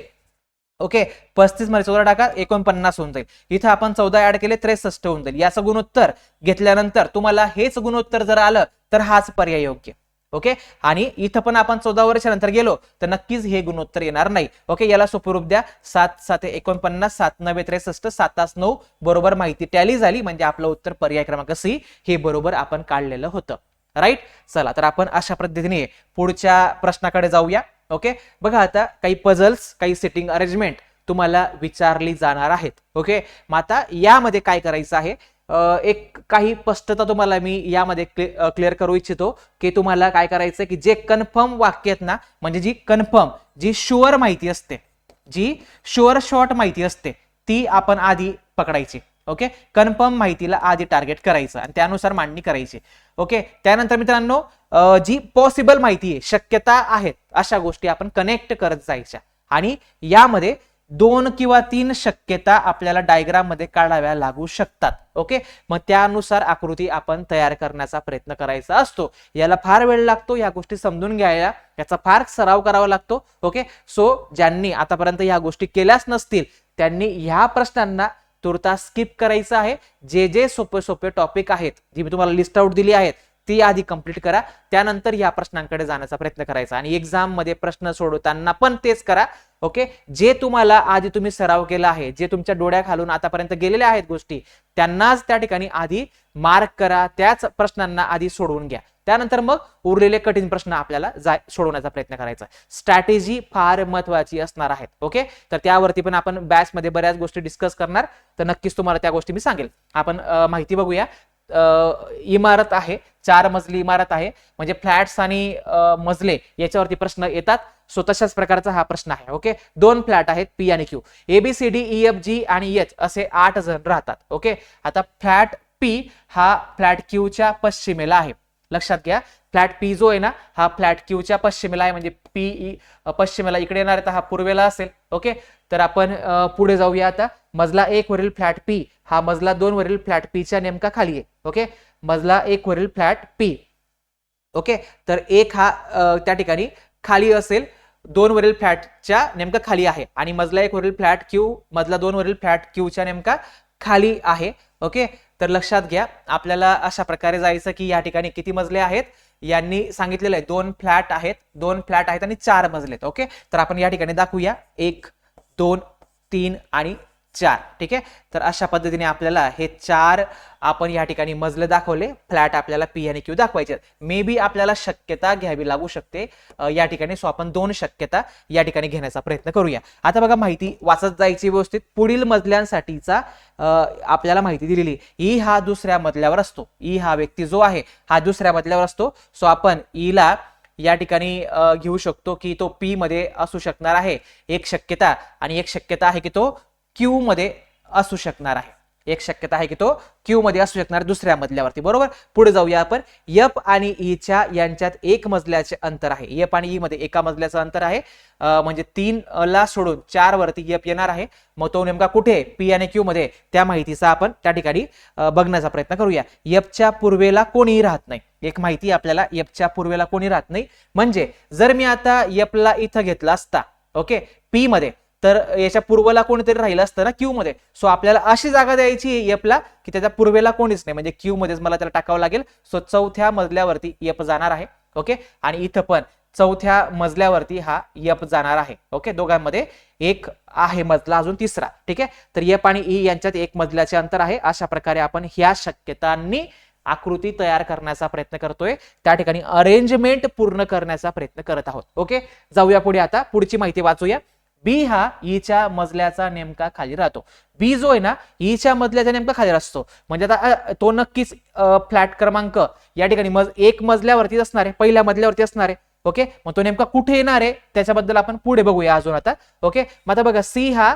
ओके, 35 मध्ये 14 टाका, 49 होऊन जाईल. इथं आपण 14 ऍड केले, 63 होऊन जाईल. याचं गुणोत्तर घेतल्यानंतर तुम्हाला हेच गुणोत्तर जर आलं तर हाच पर्याय योग्य. ओके, आणि इथं पण आपण 14 वर्षानंतर गेलो तर नक्कीच हे गुणोत्तर येणार नाही. ओके, याला सोपं रूप द्या, 7 7 49, 7 9 63, 7 9 बरोबर माहिती टॅली झाली, म्हणजे आपलं उत्तर पर्याय क्रमांक सी हे बरोबर आपण काढलेलं होतं. राईट. चला, तर आपण अशा पद्धतीने पुढच्या प्रश्नाकडे जाऊया. ओके, बघा, आता काही पझल्स, काही सेटिंग अरेंजमेंट तुम्हाला विचारली जाणार आहेत. ओके, मग आता यामध्ये काय करायचं आहे, एक काही स्पष्टता तुम्हाला मी यामध्ये क्लिअर करू इच्छितो की तुम्हाला काय करायचं की जे कन्फर्म वाक्य आहेत ना, म्हणजे जी कन्फर्म, जी शुअर माहिती असते, जी शुअर शॉर्ट माहिती असते, ती आपण आधी पकडायची. ओके, कन्फर्म माहितीला आधी टार्गेट करायचं आणि त्यानुसार मांडणी करायची. ओके, त्यानंतर मित्रांनो, जी पॉसिबल माहिती आहे, शक्यता आहेत, अशा गोष्टी आपण कनेक्ट करत जायच्या. आणि यामध्ये 2 किंवा 3 शक्यता आपल्याला डायग्राम मध्ये काढाव्या लागू शकतात. ओके, मग त्यानुसार आकृती आपण तयार करण्याचा प्रयत्न करायचा असतो. याला फार वेळ लागतो, या गोष्टी समजून घ्यायला याचा फार सराव करावा लागतो. ओके, सो ज्यांनी आतापर्यंत ह्या गोष्टी केल्याच नसतील त्यांनी ह्या प्रश्नांना तुर्तास स्किप करायचं आहे. जे जे सोपे सोपे टॉपिक आहेत, जी मी तुम्हाला लिस्ट आउट दिली आहेत, ती आधी कंप्लीट करा. त्यानंतर या प्रश्नांकडे जाण्याचा प्रयत्न करायचा आणि एक्झाम मध्ये प्रश्न सोडवताना पण तेच करा. ओके, जे तुम्हाला आधी तुम्ही सराव केला आहे, जे तुमच्या डोळ्याखालून आतापर्यंत गेलेल्या आहेत गोष्टी, त्यांनाच त्या ठिकाणी आधी मार्क करा, त्याच प्रश्नांना आधी सोडवून घ्या. त्यानंतर मग उरलेले कठीण प्रश्न आपल्याला सोडवण्याचा प्रयत्न करायचा. स्ट्रॅटेजी फार महत्वाची असणार आहेत. ओके, तर त्यावरती पण आपण बॅच मध्ये बऱ्याच गोष्टी डिस्कस करणार, तर नक्कीच तुम्हाला त्या गोष्टी मी सांगेल. आपण माहिती बघूया. इमारत आहे, 4 मजली इमारत आहे, म्हणजे फ्लॅट्स आणि मजले याच्यावरती प्रश्न येतात. सो तशाच प्रकारचा हा प्रश्न आहे. ओके, 2 फ्लॅट आहेत, पी आणि क्यू, ABCD EFG आणि H असे 8 जण राहतात. ओके, आता फ्लॅट पी हा फ्लॅट क्यूच्या पश्चिमेला आहे. लक्षात घ्या, फ्लॅट पी जो आहे ना, हा फ्लॅट क्यूच्या पश्चिमेला आहे, म्हणजे पी पश्चिमेला इकडे येणार आहे, तर हा पूर्वेला असेल. ओके, तर आपण पुढे जाऊया. आता मजला 1 वरील फ्लॅट पी हा मजला 2 वरील फ्लॅट पीच्या नेमका खाली आहे. ओके, मजला 1 वरील फ्लॅट पी. ओके, तर 1 हा त्या ठिकाणी खाली असेल, 2 वरील फ्लॅटच्या नेमका खाली आहे, आणि मजला 1 वरील फ्लॅट क्यू मजला 2 वरील फ्लॅट क्यूच्या नेमका खाली आहे. ओके, तर लक्षात घ्या, आपल्याला अशा प्रकारे जायचं की या ठिकाणी किती मजले आहेत, यांनी सांगितलेलं आहे 2 फ्लॅट आहेत, 2 फ्लॅट आहेत आणि 4 मजले आहेत. ओके, तर आपण या ठिकाणी दाखवूया 1 2 3 आणि 4. ठीक आहे, तर अशा पद्धतीने आपल्याला हे 4 आपण या ठिकाणी मजले दाखवले. फ्लॅट आपल्याला पी आणि क्यू दाखवायचे. मे बी आपल्याला शक्यता घ्यावी लागू शकते या ठिकाणी. सो आपण 2 शक्यता या ठिकाणी घेण्याचा प्रयत्न करूया. आता बघा, माहिती वाचत जायची व्यवस्थित. पुढील मजल्यांसाठीचा आपल्याला माहिती दिलेली. ई हा दुसऱ्या मजल्यावर असतो. ई हा व्यक्ती जो आहे हा दुसऱ्या मजल्यावर असतो. सो आपण ईला या ठिकाणी घेऊ शकतो की तो पी मध्ये असू शकणार आहे, एक शक्यता. आणि एक शक्यता आहे की तो क्यू मध्ये असू शकणार आहे. एक शक्यता आहे की तो क्यू मध्ये असू शकणार दुसऱ्या मजल्यावरती. बरोबर, पुढे जाऊया आपण. एफ आणि ई च्या यांच्यात एक मजल्याचे अंतर आहे. एफ आणि ई मध्ये एका मजल्याचं अंतर आहे. म्हणजे 3 ला सोडून 4 वरती एफ येणार आहे. मग तो नेमका कुठे, पी आणि क्यू मध्ये, त्या माहितीचा आपण त्या ठिकाणी बघण्याचा प्रयत्न करूया. एफच्या पूर्वेला कोणीही राहत नाही. एक माहिती आपल्याला, एफच्या पूर्वेला कोणी राहत नाही. म्हणजे जर मी आता एफला इथं घेतला असता, ओके, पी मध्ये, तर याच्या पूर्वेला कोणीतरी राहिलं असतं ना क्यू मध्ये. सो आपल्याला अशी जागा द्यायची एफला की त्याच्या पूर्वेला कोणीच नाही, म्हणजे क्यू मध्येच मला त्याला टाकावं लागेल. सो 4थ्या मजल्यावरती एफ जाणार आहे. ओके, आणि इथं पण 4थ्या मजल्यावरती हा एफ जाणार आहे. ओके, दोघांमध्ये एक आहे मजला अजून तिसरा. ठीक आहे, तर एफ आणि ई यांच्यात एक मजल्याचे अंतर आहे. अशा प्रकारे आपण ह्या शक्यतांनी आकृती तयार करण्याचा प्रयत्न करतोय. त्या ठिकाणी अरेंजमेंट पूर्ण करण्याचा प्रयत्न करत आहोत. ओके, जाऊया पुढे. आता पुढची माहिती वाचूया. बी हा ईच्या मजल्याचा नेमका खाली राहतो. बी जो आहे ना, ईच्या मजल्याच्या नेमका खाली असतो. म्हणजे आता तो नक्कीच फ्लॅट क्रमांक या ठिकाणी एक मजल्यावरतीच असणार आहे, पहिल्या मजल्यावरती असणार आहे. ओके, मग तो नेमका कुठे येणार आहे त्याच्याबद्दल आपण पुढे बघूया अजून आता. ओके, मग आता बघा, सी हा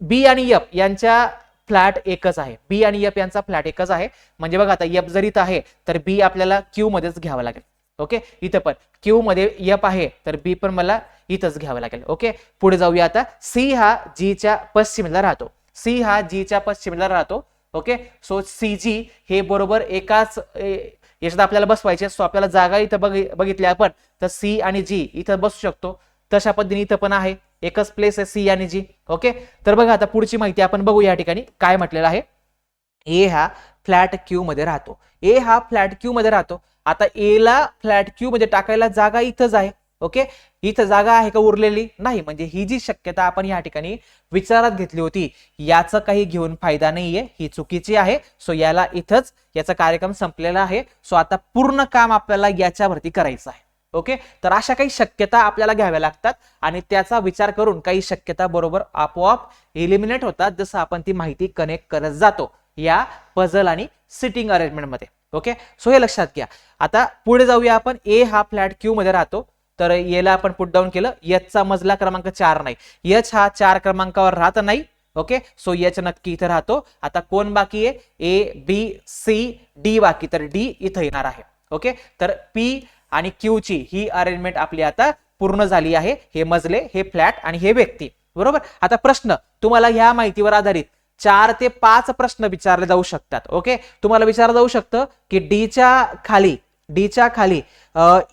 बी आणि एफ यांच्या फ्लॅट एकच आहे. बी आणि एफ यांचा फ्लॅट एकच आहे. म्हणजे बघा, आता एफ जर इथं आहे तर बी आपल्याला क्यू मध्येच घ्यावं लागेल. ओके, इथं पण क्यू मध्ये एफ आहे तर बी पण मला इथंच घ्यावं लागेल. ओके, पुढे जाऊया आता. सी हा जीच्या पश्चिमेला राहतो. सी हा जीच्या पश्चिमेला राहतो. ओके, सो सी जी हे बरोबर एकाच याच्यात आपल्याला बसवायचे. सो आपल्याला जागा इथं बघितली आपण, तर सी आणि जी इथं बसू शकतो. तशा पद्धतीने इथं पण आहे, एकच प्लेस आहे सी आणि जी. ओके, तर बघा, आता पुढची माहिती आपण बघू. या ठिकाणी काय म्हटलेलं आहे. ए हा फ्लॅट क्यू मध्ये राहतो. ए हा फ्लॅट क्यू मध्ये राहतो. आता ए ला फ्लॅट क्यू मध्ये टाकायला जागा इथंच आहे. ओके, इथं जागा आहे का उरलेली? नाही. म्हणजे ही जी शक्यता आपण या ठिकाणी विचारात घेतली होती, याचं काही घेऊन फायदा नाहीये, ही चुकीची आहे. सो याला इथंच याचा कार्यक्रम संपलेला आहे. सो आता पूर्ण काम आपल्याला याच्यावरती करायचं आहे. ओके, तर अशा काही शक्यता आपल्याला घ्याव्या लागतात आणि त्याचा विचार करून काही शक्यता बरोबर आपोआप एलिमिनेट होतात, जसं आपण ती माहिती कनेक्ट करत जातो या पझल आणि सिटिंग अरेंजमेंट मध्ये. ओके, सो हे लक्षात घ्या. आता पुढे जाऊया आपण. ए हा फ्लॅट क्यू मध्ये राहतो, तर याला आपण पुट डाऊन केलं. एचचा मजला क्रमांक 4 नाही. एच हा 4 क्रमांकावर राहत नाही. ओके, सो एच नक्की इथं राहतो. आता कोण बाकी आहे? ए बी सी डी बाकी, तर डी इथं येणार आहे. ओके, तर पी आणि क्यू ची ही अरेंजमेंट आपली आता पूर्ण झाली आहे. हे मजले, हे फ्लॅट आणि हे व्यक्ती. बरोबर. आता प्रश्न तुम्हाला ह्या माहितीवर आधारित 4 ते 5 प्रश्न विचारले जाऊ शकतात. ओके, तुम्हाला विचारलं जाऊ शकतं की डीच्या खाली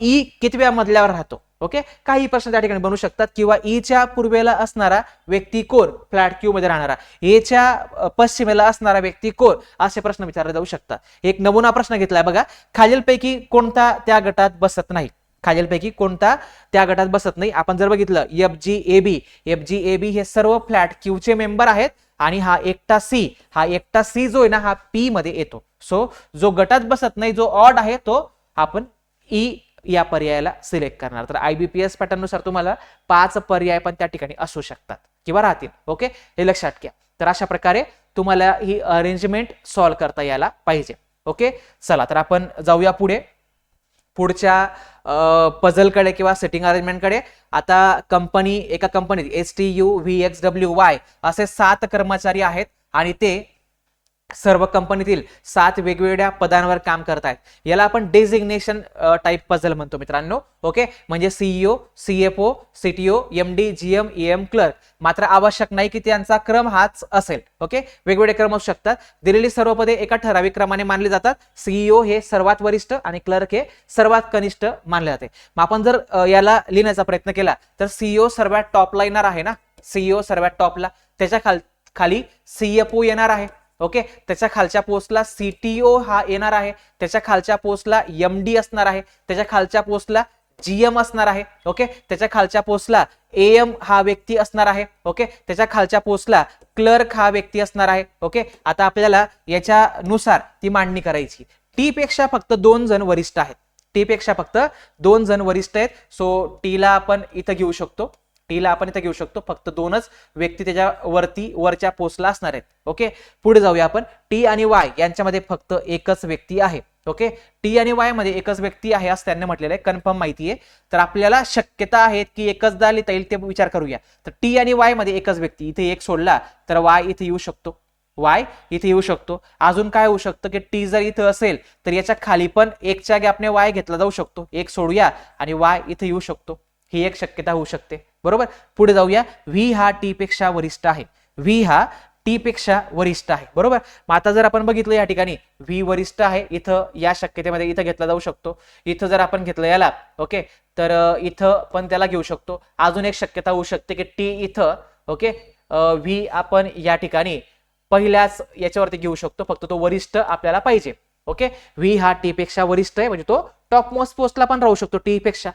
ई कितव्या मजल्यावर राहतो. ओके, काही प्रश्न त्या ठिकाणी बनू शकतात. किंवा ईच्या पूर्वेला असणारा व्यक्ती कोण, फ्लॅट क्यू मध्ये राहणारा. एच्या पश्चिमेला असणारा व्यक्ती कोण, असे प्रश्न विचारले जाऊ शकतात. एक नमुना प्रश्न घेतलाय बघा. खालीलपैकी कोणता त्या गटात बसत नाही. खालीलपैकी कोणता त्या गटात बसत नाही. आपण जर बघितलं एफ जी ए बी हे सर्व फ्लॅट क्यू चे मेंबर आहेत. आणि हा एकटा सी जो आहे ना, हा पी मध्ये येतो. सो जो गटात बसत नाही, जो ऑड आहे, तो आपण ई या पर्यायाला सिलेक्ट करणार. तर IBPS पॅटर्न नुसार तुम्हाला 5 पर्याय पण त्या ठिकाणी असू शकतात किंवा राहतील. ओके, हे लक्षात घ्या. तर अशा प्रकारे तुम्हाला ही अरेंजमेंट सॉल्व्ह करता यायला पाहिजे. ओके, चला तर आपण जाऊया पुढच्या पझलकडे किंवा सेटिंग अरेंजमेंटकडे. आता एका कंपनीत STUVXWY असे 7 कर्मचारी आहेत आणि ते सर्व कंपनीतील 7 वेगवेगळ्या पदांवर काम करतायत. याला आपण डेझिग्नेशन टाइप पझल म्हणतो मित्रांनो. ओके, म्हणजे CEO, CFO, CTO, MD, GM, EM, clerk. मात्र आवश्यक नाही की त्यांचा क्रम हाच असेल. ओके, वेगवेगळे क्रम असू शकतात. दिलेली सर्व पदे एका ठराविक क्रमाने मानली जातात. CEO हे सर्वात वरिष्ठ आणि क्लर्क हे सर्वात कनिष्ठ मानले जाते. मग आपण जर याला लिहिण्याचा प्रयत्न केला तर CEO सर्वात टॉपला येणार आहे ना. CEO सर्वात टॉपला, त्याच्या खाली CFO येणार आहे. ओके, त्याच्या खालच्या पोस्टला CTO हा येणार आहे. त्याच्या खालच्या पोस्टला MD असणार आहे. त्याच्या खालच्या पोस्टला GM असणार आहे. ओके, त्याच्या खालच्या पोस्टला AM हा व्यक्ती असणार आहे. ओके, त्याच्या खालच्या पोस्टला क्लर्क हा व्यक्ती असणार आहे. ओके, आता आपल्याला याच्यानुसार ती मांडणी करायची. टी पेक्षा फक्त 2 जण वरिष्ठ आहेत. टी पेक्षा फक्त 2 जण वरिष्ठ आहेत. सो टीला आपण इथं घेऊ शकतो. फक्त 2च व्यक्ती त्याच्या वरच्या पोस्टला असणार आहेत. ओके, पुढे जाऊया आपण. टी आणि वाय यांच्यामध्ये फक्त एकच व्यक्ती आहे. ओके, टी आणि वाय मध्ये एकच व्यक्ती आहे असं त्यांनी म्हटलेलं आहे, कन्फर्म माहिती आहे. तर आपल्याला शक्यता आहेत की एकचदा लिहिता येईल ते विचार करूया. तर टी आणि वाय मध्ये एकच व्यक्ती, इथे एक सोडला तर वाय इथे येऊ शकतो. अजून काय होऊ शकतं की टी जर इथं असेल तर याच्या खाली पण एकच्या गॅपने वाय घेतला जाऊ शकतो. एक सोडूया आणि वाय इथे येऊ शकतो. ही एक शक्यता होऊ शकते. बरोबर, पुढे जाऊया. व्ही हा टी पेक्षा वरिष्ठ आहे. बरोबर, मग आता जर आपण बघितलं या ठिकाणी व्ही वरिष्ठ आहे, इथं या शक्यतेमध्ये इथं घेतला जाऊ शकतो. इथं जर आपण घेतलं याला, ओके, तर इथं पण त्याला घेऊ शकतो. अजून एक शक्यता होऊ शकते की टी इथं, ओके, व्ही आपण या ठिकाणी पहिल्याच याच्यावरती घेऊ शकतो. फक्त तो वरिष्ठ आपल्याला पाहिजे. ओके, व्ही हा टी पेक्षा वरिष्ठ आहे म्हणजे तो टॉप मोस्ट पोस्टला पण राहू शकतो टी पेक्षा.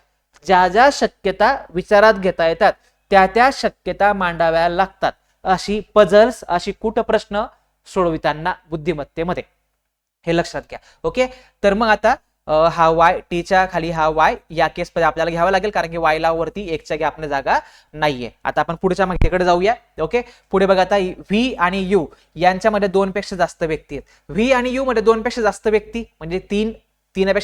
ज्या शक्यता विचारात घेता येतात त्या शक्यता मांडाव्या लागतात. अशी पझल्स, अशी प्रश्न सोडविताना बुद्धिमत्तेमध्ये हे लक्षात घ्या. ओके, तर मग आता हा वाय, टीच्या खाली हा वाय या केसमध्ये आपल्याला घ्यावा लागेल कारण की वायला वरती एकच्या गॅपने जागा नाहीये. आता आपण पुढच्या माहितीकडे जाऊया. ओके, पुढे बघा आता व्ही आणि यू यांच्यामध्ये 2 पेक्षा जास्त व्यक्ती आहेत. व्ही आणि यू मध्ये 2 पेक्षा जास्त व्यक्ती म्हणजे 3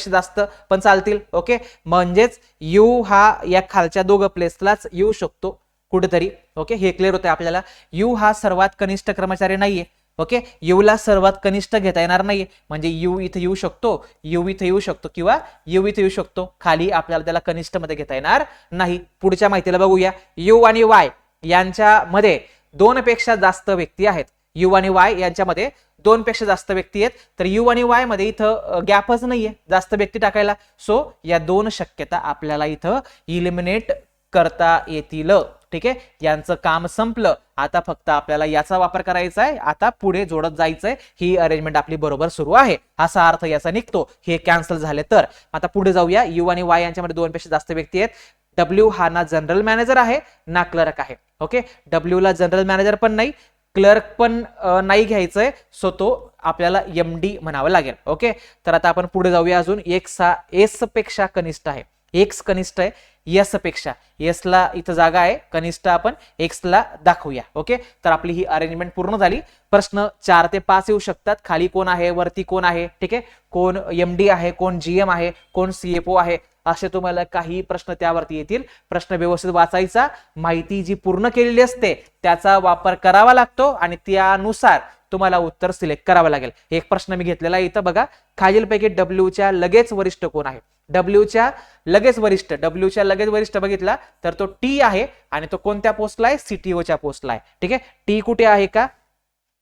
जास्त पण चालतील. ओके, म्हणजेच यू हा या खालच्या 2 प्लेसलाच येऊ शकतो कुठेतरी. ओके, हे क्लिअर होतंय आपल्याला. यू हा सर्वात कनिष्ठ कर्मचारी नाहीये. ओके, यू ला सर्वात कनिष्ठ घेता येणार नाहीये म्हणजे यू इथे येऊ शकतो, यू इथे येऊ शकतो किंवा यू इथे येऊ शकतो. खाली आपल्याला त्याला कनिष्ठ मध्ये घेता येणार नाही. पुढच्या माहितीला बघूया. यू आणि वाय यांच्यामध्ये 2 पेक्षा जास्त व्यक्ती आहेत. यू आणि वाय यांच्यामध्ये 2 पेक्षा जास्त व्यक्ती आहेत. तर यू आणि वाय मध्ये इथं गॅपच नाहीये जास्त व्यक्ती टाकायला. सो या 2 शक्यता आपल्याला इथं इलिमिनेट करता येतील. ठीक आहे, यांचं काम संपलं. आता फक्त आपल्याला याचा वापर करायचा आहे. आता पुढे जोडत जायचंय. ही अरेंजमेंट आपली बरोबर सुरू आहे असा अर्थ याचा निघतो. हे कॅन्सल झाले तर आता पुढे जाऊया. यू आणि वाय यांच्यामध्ये 2 पेक्षा जास्त व्यक्ती आहेत. डब्ल्यू हा ना जनरल मॅनेजर आहे ना क्लर्क आहे. ओके, डब्ल्यू ला जनरल मॅनेजर पण नाही, क्लर्क पण नाही घ्यायचंय. सो तो आपल्याला MD म्हणावं लागेल. ओके, तर आता आपण पुढे जाऊया. अजून एक्स हा एस पेक्षा कनिष्ठ आहे. एक्स कनिष्ठ आहे यस पेक्षा. यस ला इथं जागा आहे, कनिष्ठ आपण एक्स ला दाखवूया. ओके, तर आपली ही अरेंजमेंट पूर्ण झाली. प्रश्न 4 ते 5 येऊ शकतात. खाली कोण आहे, वरती कोण आहे, ठीक आहे, कोण MD आहे, कोण GM आहे, कोण CFO आहे, असे तुम्हाला काही प्रश्न त्यावरती येतील. प्रश्न व्यवस्थित वाचायचा, माहिती जी पूर्ण केलेली असते त्याचा वापर करावा लागतो आणि त्यानुसार तुम्हाला उत्तर सिलेक्ट करावं लागेल. एक प्रश्न मी घेतलेला आहे इथं बघा. खालीलपैकी डब्ल्यूच्या लगेच वरिष्ठ कोण आहे? डब्ल्यूच्या लगेच वरिष्ठ बघितला तर तो टी आहे आणि तो कोणत्या पोस्टला आहे? CTOच्या पोस्टला आहे. ठीक आहे, टी कुठे आहे का?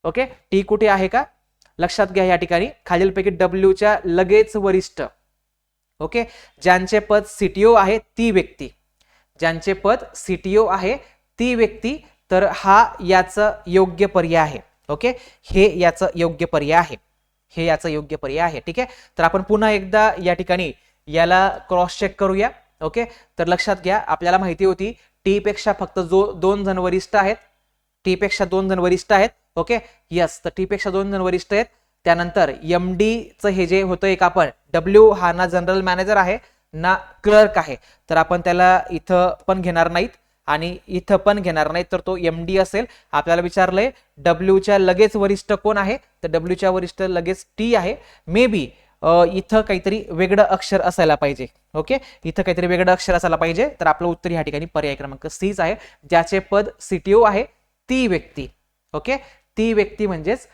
ओके, टी कुठे आहे का लक्षात घ्या. या ठिकाणी खालीलपैकी डब्ल्यूच्या लगेच वरिष्ठ, ओके, ज्यांचे पद CTO आहे ती व्यक्ती, ज्यांचे पद CTO आहे ती व्यक्ती, तर हा याचं योग्य पर्याय आहे. ओके, हे याचं योग्य पर्याय आहे. ठीक आहे, तर आपण पुन्हा एकदा या ठिकाणी याला क्रॉस चेक करूया. ओके, तर लक्षात घ्या आपल्याला माहिती होती टी पेक्षा फक्त 2 जण वरिष्ठ आहेत. टी पेक्षा 2 जण वरिष्ठ आहेत. ओके, यस, तर टी पेक्षा 2 जण वरिष्ठ आहेत. त्यानंतर MD चं हे जे होतं एक आपण डब्ल्यू हा ना जनरल मॅनेजर आहे ना क्लर्क आहे, तर आपण त्याला इथं पण घेणार नाहीत आणि इथं पण घेणार नाहीत, तर तो MD असेल. आपल्याला विचारलंय डब्ल्यूच्या लगेच वरिष्ठ कोण आहे, तर डब्ल्यूच्या वरिष्ठ लगेच टी आहे. मे बी इथं काहीतरी वेगळं अक्षर असायला पाहिजे. ओके, इथं काहीतरी वेगळं अक्षर असायला पाहिजे. तर आपलं उत्तर या ठिकाणी पर्याय क्रमांक C आहे, ज्याचे पद CTO आहे ती व्यक्ती. ओके, ती व्यक्ती म्हणजेच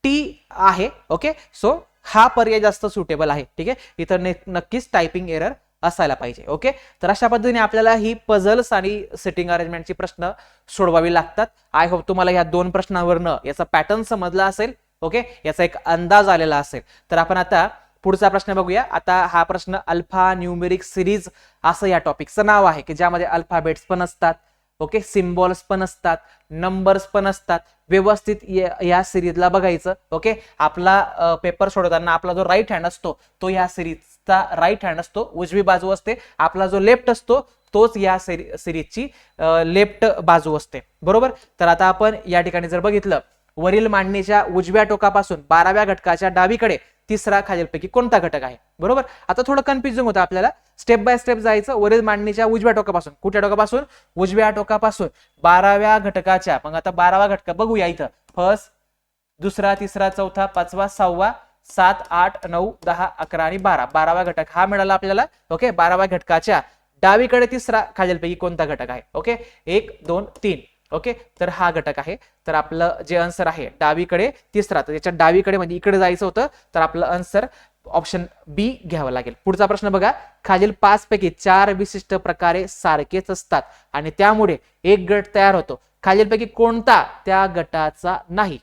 टी आहे. ओके, सो हा पर्याय जास्त सुटेबल आहे. ठीक आहे, इथं नक्कीच टायपिंग एरर असायला पाहिजे. ओके, तर अशा पद्धतीने आपल्याला ही पझल्स आणि सेटिंग अरेंजमेंटची प्रश्न सोडवावी लागतात. आय होप तुम्हाला या 2 प्रश्नांवरनं याचा पॅटर्न समजला असेल. ओके, याचा एक अंदाज आलेला असेल. तर आपण आता पुढचा प्रश्न बघूया. आता हा प्रश्न अल्फा न्यूमेरिक सिरीज असं या टॉपिकचं नाव आहे, की ज्यामध्ये अल्फाबेट्स पण असतात, ओके, सिम्बॉल्स पण असतात, नंबर्स पण असतात. व्यवस्थित या सिरीजला बघायचं. ओके, आपला पेपर सोडवताना आपला जो राईट हँड असतो तो या सिरीज सिरीजचा राईट हँड असतो, उजवी बाजू असते. आपला जो लेफ्ट असतो तोच या सिरीजची लेफ्ट बाजू असते, बरोबर. तर आता आपण या ठिकाणी जर बघितलं, वरील मांडणीच्या उजव्या टोकापासून 12व्या घटकाच्या डावीकडे तिसरा खालीलपैकी कोणता घटक आहे, बरोबर. आता थोडं कन्फ्युजिंग होतं आपल्याला, स्टेप बाय स्टेप जायचं. वरील मांडणीच्या उजव्या टोकापासून, कुठल्या टोकापासून, उजव्या टोकापासून 12व्या घटकाच्या, मग आता 12वा घटक बघूया इथं. फर्स्ट, दुसरा, तिसरा, चौथा, पाचवा, 6वा, 7, 8, 9, 10, 11 आणि 12. 12वा घटक हा मिळाला आपल्याला. ओके, 12व्या घटकाच्या डावीकडे तिसरा खालीलपैकी कोणता घटक आहे. ओके, 1, 2, 3. ओके, तर हा घटक आहे. तर आपलं जे आन्सर आहे डावीकडे तिसरा, तर त्याच्या डावीकडे म्हणजे इकडे जायचं होतं, तर आपलं आन्सर ऑप्शन बी घ्यावं लागेल. पुढचा प्रश्न बघा, खालील 5 पैकी 4 विशिष्ट प्रकारे सारखेच असतात आणि त्यामुळे एक गट तयार होतो. खालीलपैकी कोणता त्या गटाचा नाही.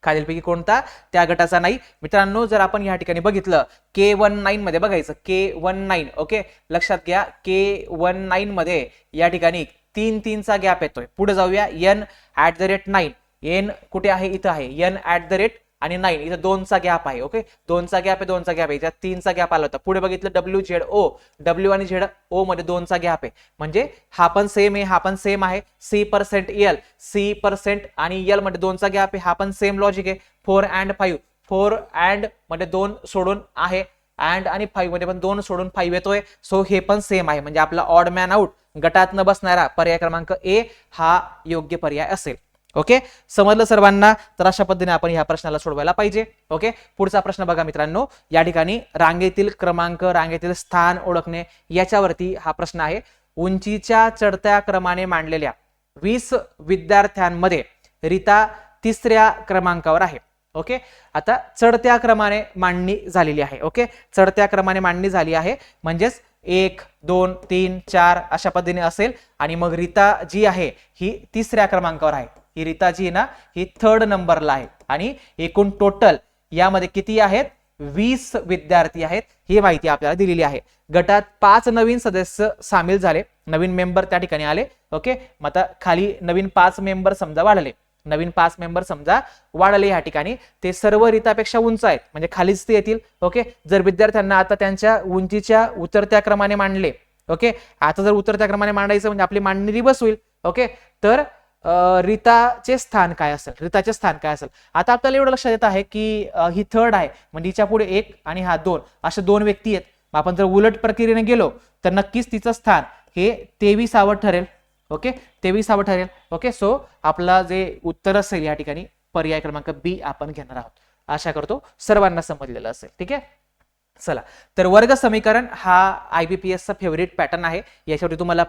खालीलपैकी कोणता त्या गटाचा नाही. मित्रांनो, जर आपण या ठिकाणी बघितलं K19 मध्ये बघायचं, K19. ओके, लक्षात घ्या, K19 मध्ये या ठिकाणी 3 चा गॅप येतोय. पुढे जाऊया, n@9. n कुठे आहे, इथं आहे. n@ आणि 9 इथं 2 चा गॅप आहे. ओके, 2 चा गॅप आहे, 2 चा गॅप आहे, त्यात 3 चा गॅप आला होता. पुढे बघितलं WZO, W आणि ZO मध्ये 2 चा गॅप आहे, म्हणजे हा पण सेम आहे, हा पण सेम आहे. C%L, C% आणि L मध्ये 2 चा गॅप आहे, हा पण सेम लॉजिक आहे. 4 and 5, 4 and मध्ये 2 सोडून आहे, and आणि 5 मध्ये पण 2 सोडून 5 येतोय. सो हे पण सेम आहे, म्हणजे आपला ऑड मॅन आउट गटात न बसणारा पर्याय क्रमांक A हा योग्य पर्याय असेल. ओके, समजलं सर्वांना. तर अशा पद्धतीने आपण ह्या प्रश्नाला सोडवायला पाहिजे. ओके, पुढचा प्रश्न बघा मित्रांनो, या ठिकाणी रांगेतील क्रमांक, रांगेतील स्थान ओळखणे याच्यावरती हा प्रश्न आहे. उंचीच्या चढत्या क्रमाने मांडलेल्या 20 विद्यार्थ्यांमध्ये रीता 3ऱ्या क्रमांकावर आहे. ओके, आता चढत्या क्रमाने मांडणी झालेली आहे. ओके, चढत्या क्रमाने मांडणी झाली आहे, म्हणजेच 1, 2, 3, 4 अशा पद्धतीने असेल. आणि मग रीता जी आहे ही 3ऱ्या क्रमांकावर आहे. ही रीता जी आहे ना, ही 3rd नंबरला आहे. आणि एकूण टोटल यामध्ये किती आहेत, 20 विद्यार्थी आहेत, ही माहिती आपल्याला दिलेली आहे. गटात 5 नवीन सदस्य सामील झाले, नवीन मेंबर त्या ठिकाणी आले. ओके, मग आता खाली नवीन 5 मेंबर समजा वाढले, नवीन 5 मेंबर समजा वाढले या ठिकाणी. ते सर्व रीतापेक्षा उंच आहेत, म्हणजे खालीच ते येतील. ओके, जर विद्यार्थ्यांना आता त्यांच्या उंचीच्या उतरत्या क्रमाने मांडले. ओके, आता जर उतरत्या क्रमाने मांडायचं म्हणजे आपली मांडणी रिवर्स होईल. ओके, तर रीताचे स्थान काय असेल, रीताचे स्थान काय असेल. आता आपल्याला एवढं लक्षात येत आहे की ही 3rd आहे, म्हणजे हिच्या पुढे 1 आणि हा 2 अशा 2 व्यक्ती आहेत. आपण जर उलट प्रक्रियेने गेलो तर नक्कीच तिचं स्थान हे 23वे ठरेल. ओके, 23वे ठरेल. ओके, सो आपला जे उत्तर असेल या ठिकाणी पर्याय क्रमांक बी आपण घेणार आहोत. आशा करतो सर्वांना समजलेलं असेल. ठीक आहे, चला. तर वर्ग समीकरण हा IBPS चा फेवरेट पॅटर्न आहे. याच्यावरती तुम्हाला